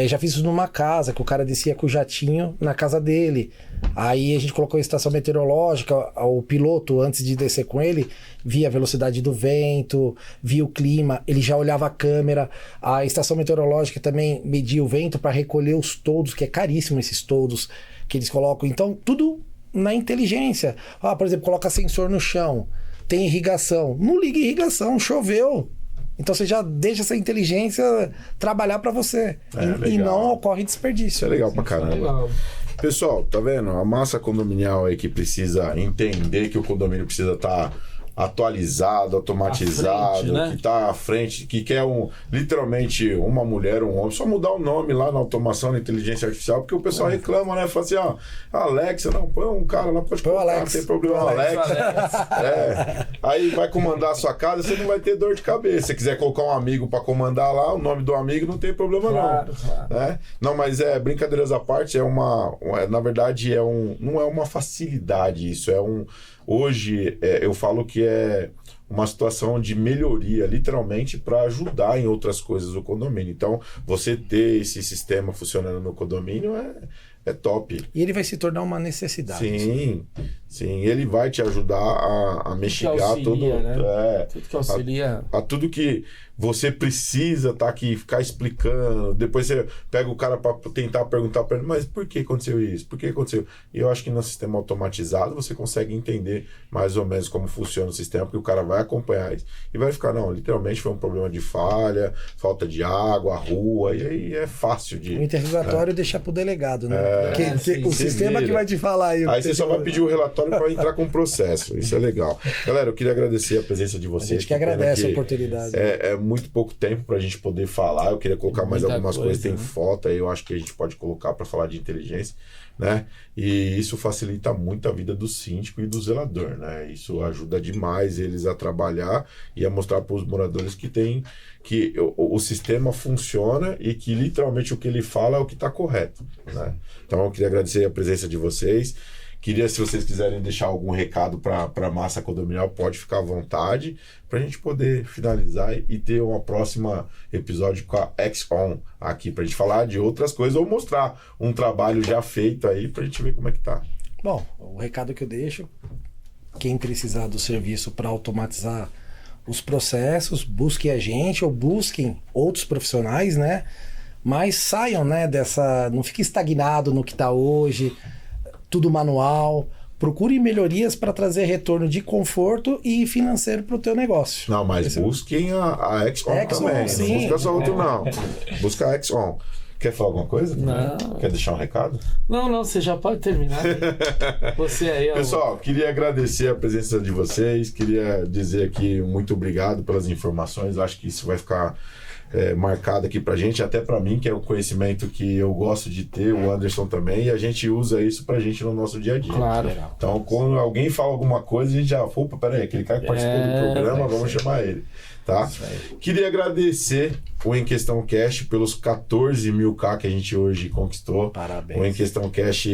Já fiz isso numa casa, que o cara descia com o jatinho na casa dele. Aí a gente colocou a estação meteorológica, o piloto, antes de descer com ele, via a velocidade do vento, via o clima, ele já olhava a câmera. A estação meteorológica também media o vento para recolher os toldos, que é caríssimo esses toldos que eles colocam. Então, tudo na inteligência. Por exemplo, coloca sensor no chão, tem irrigação. Não liga irrigação, choveu. Então você já deixa essa inteligência trabalhar para você. E não ocorre desperdício. Isso é legal pra caramba. Legal. Pessoal, tá vendo? A massa condominial aí que precisa entender que o condomínio precisa estar atualizado, automatizado, frente, né? Que tá à frente, que quer literalmente uma mulher, um homem, só mudar o nome lá na automação, na inteligência artificial, porque o pessoal reclama, né? Fala assim, Alexa, não, põe um cara lá, pode colocar, não tem problema, Alexa. Aí vai comandar a sua casa, você não vai ter dor de cabeça. Se quiser colocar um amigo para comandar lá, o nome do amigo não tem problema claro. Né? Não, mas brincadeiras à parte, na verdade, não é uma facilidade isso, hoje, eu falo que é uma situação de melhoria, literalmente, para ajudar em outras coisas o condomínio. Então, você ter esse sistema funcionando no condomínio é top. E ele vai se tornar uma necessidade. Sim, ele vai te ajudar a mexer tudo. Né? Tudo que auxilia. A tudo que você precisa aqui, ficar explicando. Depois você pega o cara para tentar perguntar para ele, mas por que aconteceu isso? Por que aconteceu? E eu acho que no sistema automatizado você consegue entender mais ou menos como funciona o sistema, porque o cara vai acompanhar isso e vai ficar, não, literalmente foi um problema de falha, falta de água, rua, e aí é fácil de... O interrogatório deixar pro delegado, né? O sistema que vai te falar aí. Aí você só vai pedir o relatório para entrar com o processo. Isso é legal. Galera, eu queria agradecer a presença de vocês. A gente que agradece a oportunidade. É muito pouco tempo pra gente poder falar. Eu queria colocar mais algumas coisas. Tem foto aí, eu acho que a gente pode colocar para falar de inteligência, né? E isso facilita muito a vida do síndico e do zelador, né? Isso ajuda demais eles a trabalhar e a mostrar para os moradores que o sistema funciona e que literalmente o que ele fala é o que está correto, né? Então eu queria agradecer a presença de vocês. Queria, se vocês quiserem deixar algum recado para a massa condominial, pode ficar à vontade, para a gente poder finalizar e ter uma próxima episódio com a X-On aqui, para a gente falar de outras coisas ou mostrar um trabalho já feito aí, para a gente ver como é que tá. Bom, o recado que eu deixo, quem precisar do serviço para automatizar os processos, busquem a gente ou busquem outros profissionais, né? Mas saiam, né, não fique estagnado no que está hoje, tudo manual. Procure melhorias para trazer retorno de conforto e financeiro para o teu negócio. Não, mas busquem a X-On também. Sim. Não busca só outro, não. Busca a X-On. Quer falar alguma coisa? Não. Quer deixar um recado? Não, você já pode terminar. Você aí, Pessoal, queria agradecer a presença de vocês, queria dizer aqui muito obrigado pelas informações, acho que isso vai ficar marcado aqui pra gente, até pra mim, que é um conhecimento que eu gosto de ter, o Anderson também, e a gente usa isso pra gente no nosso dia a dia. Claro. Então, quando alguém fala alguma coisa, a gente já, opa, peraí, aquele cara que participou do programa, vamos chamar ele. Tá? Queria agradecer o Em Questão Cash pelos 14 mil K que a gente hoje conquistou. Parabéns. O Em Questão Cash,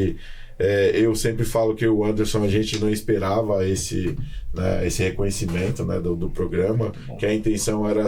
eu sempre falo que o Anderson, a gente não esperava esse reconhecimento, né, do programa, que a intenção era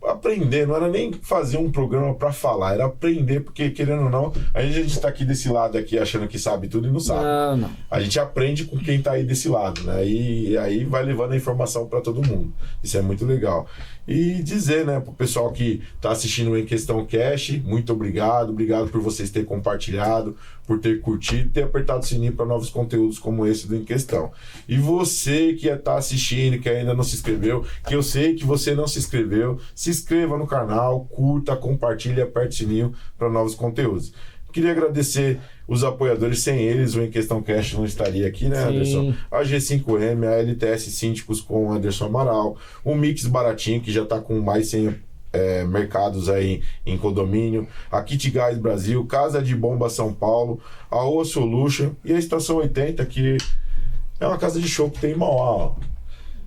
aprender, não era nem fazer um programa para falar, era aprender, porque querendo ou não, a gente tá aqui desse lado aqui achando que sabe tudo e não sabe. Não. A gente aprende com quem tá aí desse lado, né? E aí vai levando a informação para todo mundo. Isso é muito legal. E dizer, né, pro pessoal que tá assistindo o Em Questão Cash, muito obrigado por vocês terem compartilhado, por ter curtido, ter apertado o sininho para novos conteúdos como esse do Em Questão. E você que está assistindo, que ainda não se inscreveu, que eu sei que você não se inscreveu, se inscreva no canal, curta, compartilhe e aperte o sininho para novos conteúdos. Queria agradecer os apoiadores, sem eles o Em Questão Cash não estaria aqui, né, Anderson? A G5M, a LTS Síndicos com o Anderson Amaral, o Mix Baratinho, que já está com mais 100 mercados aí em condomínio, a Kit Gás Brasil, Casa de Bomba São Paulo, a O Solution e a Estação 80, que é uma casa de show que tem em Mauá.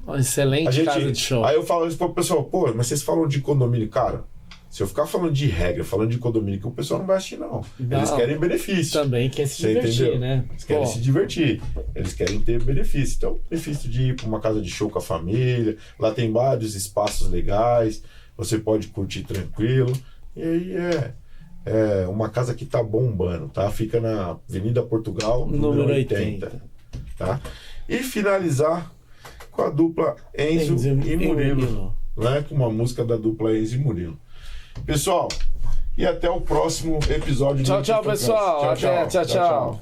Uma excelente casa de show. Aí eu falo isso pro pessoal, mas vocês falam de condomínio, cara. Se eu ficar falando de regra, falando de condomínio, que o pessoal não vai assistir, não. Eles querem benefício. Também quer se divertir, entendeu? né? Eles querem se divertir. Eles querem ter benefício. Então, benefício de ir para uma casa de show com a família. Lá tem vários espaços legais. Você pode curtir tranquilo. E aí é uma casa que tá bombando, tá? Fica na Avenida Portugal, número 80. Tá? E finalizar com a dupla Enzo e Murilo. Né? Com uma música da dupla Enzo e Murilo. Pessoal, e até o próximo episódio. Tchau, pessoal. Tchau.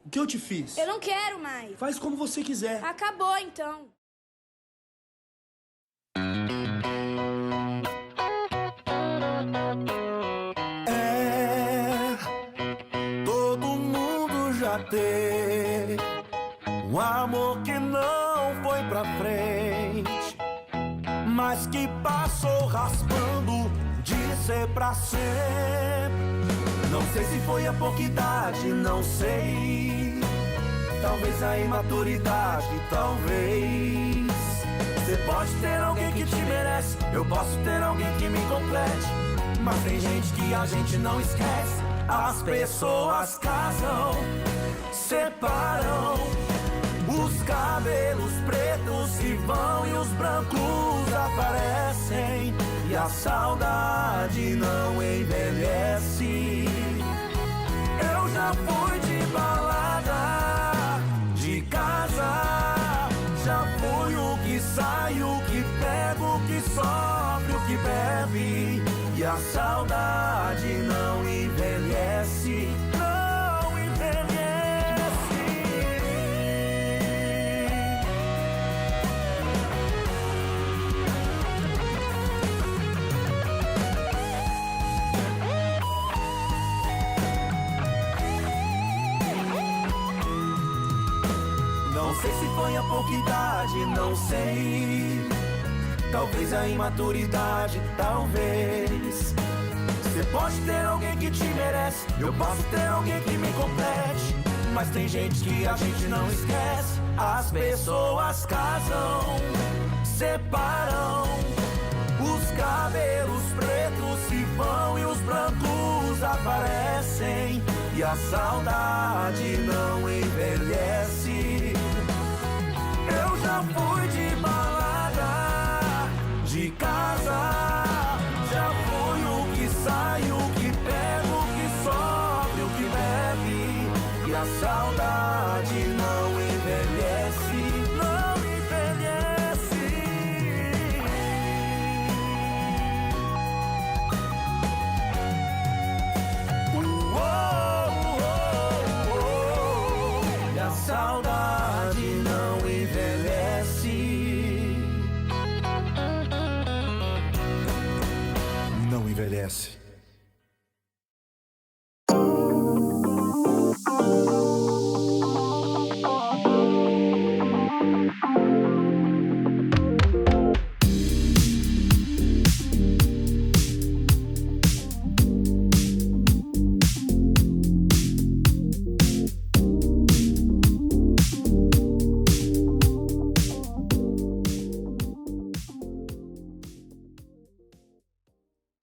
O que eu te fiz? Eu não quero mais. Faz como você quiser. Acabou então. Todo mundo já teve um amor que não foi pra frente, mas que passou raspando de ser pra sempre. Não sei se foi a pouca idade, não sei. Talvez a imaturidade, talvez. Você pode ter alguém que te merece, eu posso ter alguém que me complete, mas tem gente que a gente não esquece. As pessoas casam, separam. Os cabelos pretos se vão e os brancos aparecem, e a saudade não envelhece. Eu já fui de balada, de casa, já fui o que sai, o que pega, o que sofre, o que bebe, e a saudade não envelhece. Não envelhece. Não sei se foi a pouca idade, não sei. Talvez a imaturidade, talvez. Você pode ter alguém que te merece, eu posso ter alguém que me complete, mas tem gente que a gente não esquece. As pessoas casam, separam. Os cabelos pretos se vão e os brancos aparecem, e a saudade não envelhece. Eu já fui de balada, de casa, já fui o que sai, o que pega, o que sofre, o que bebe, e a saudade não envelhece, não envelhece. E a saudade não envelhece. Não envelhece.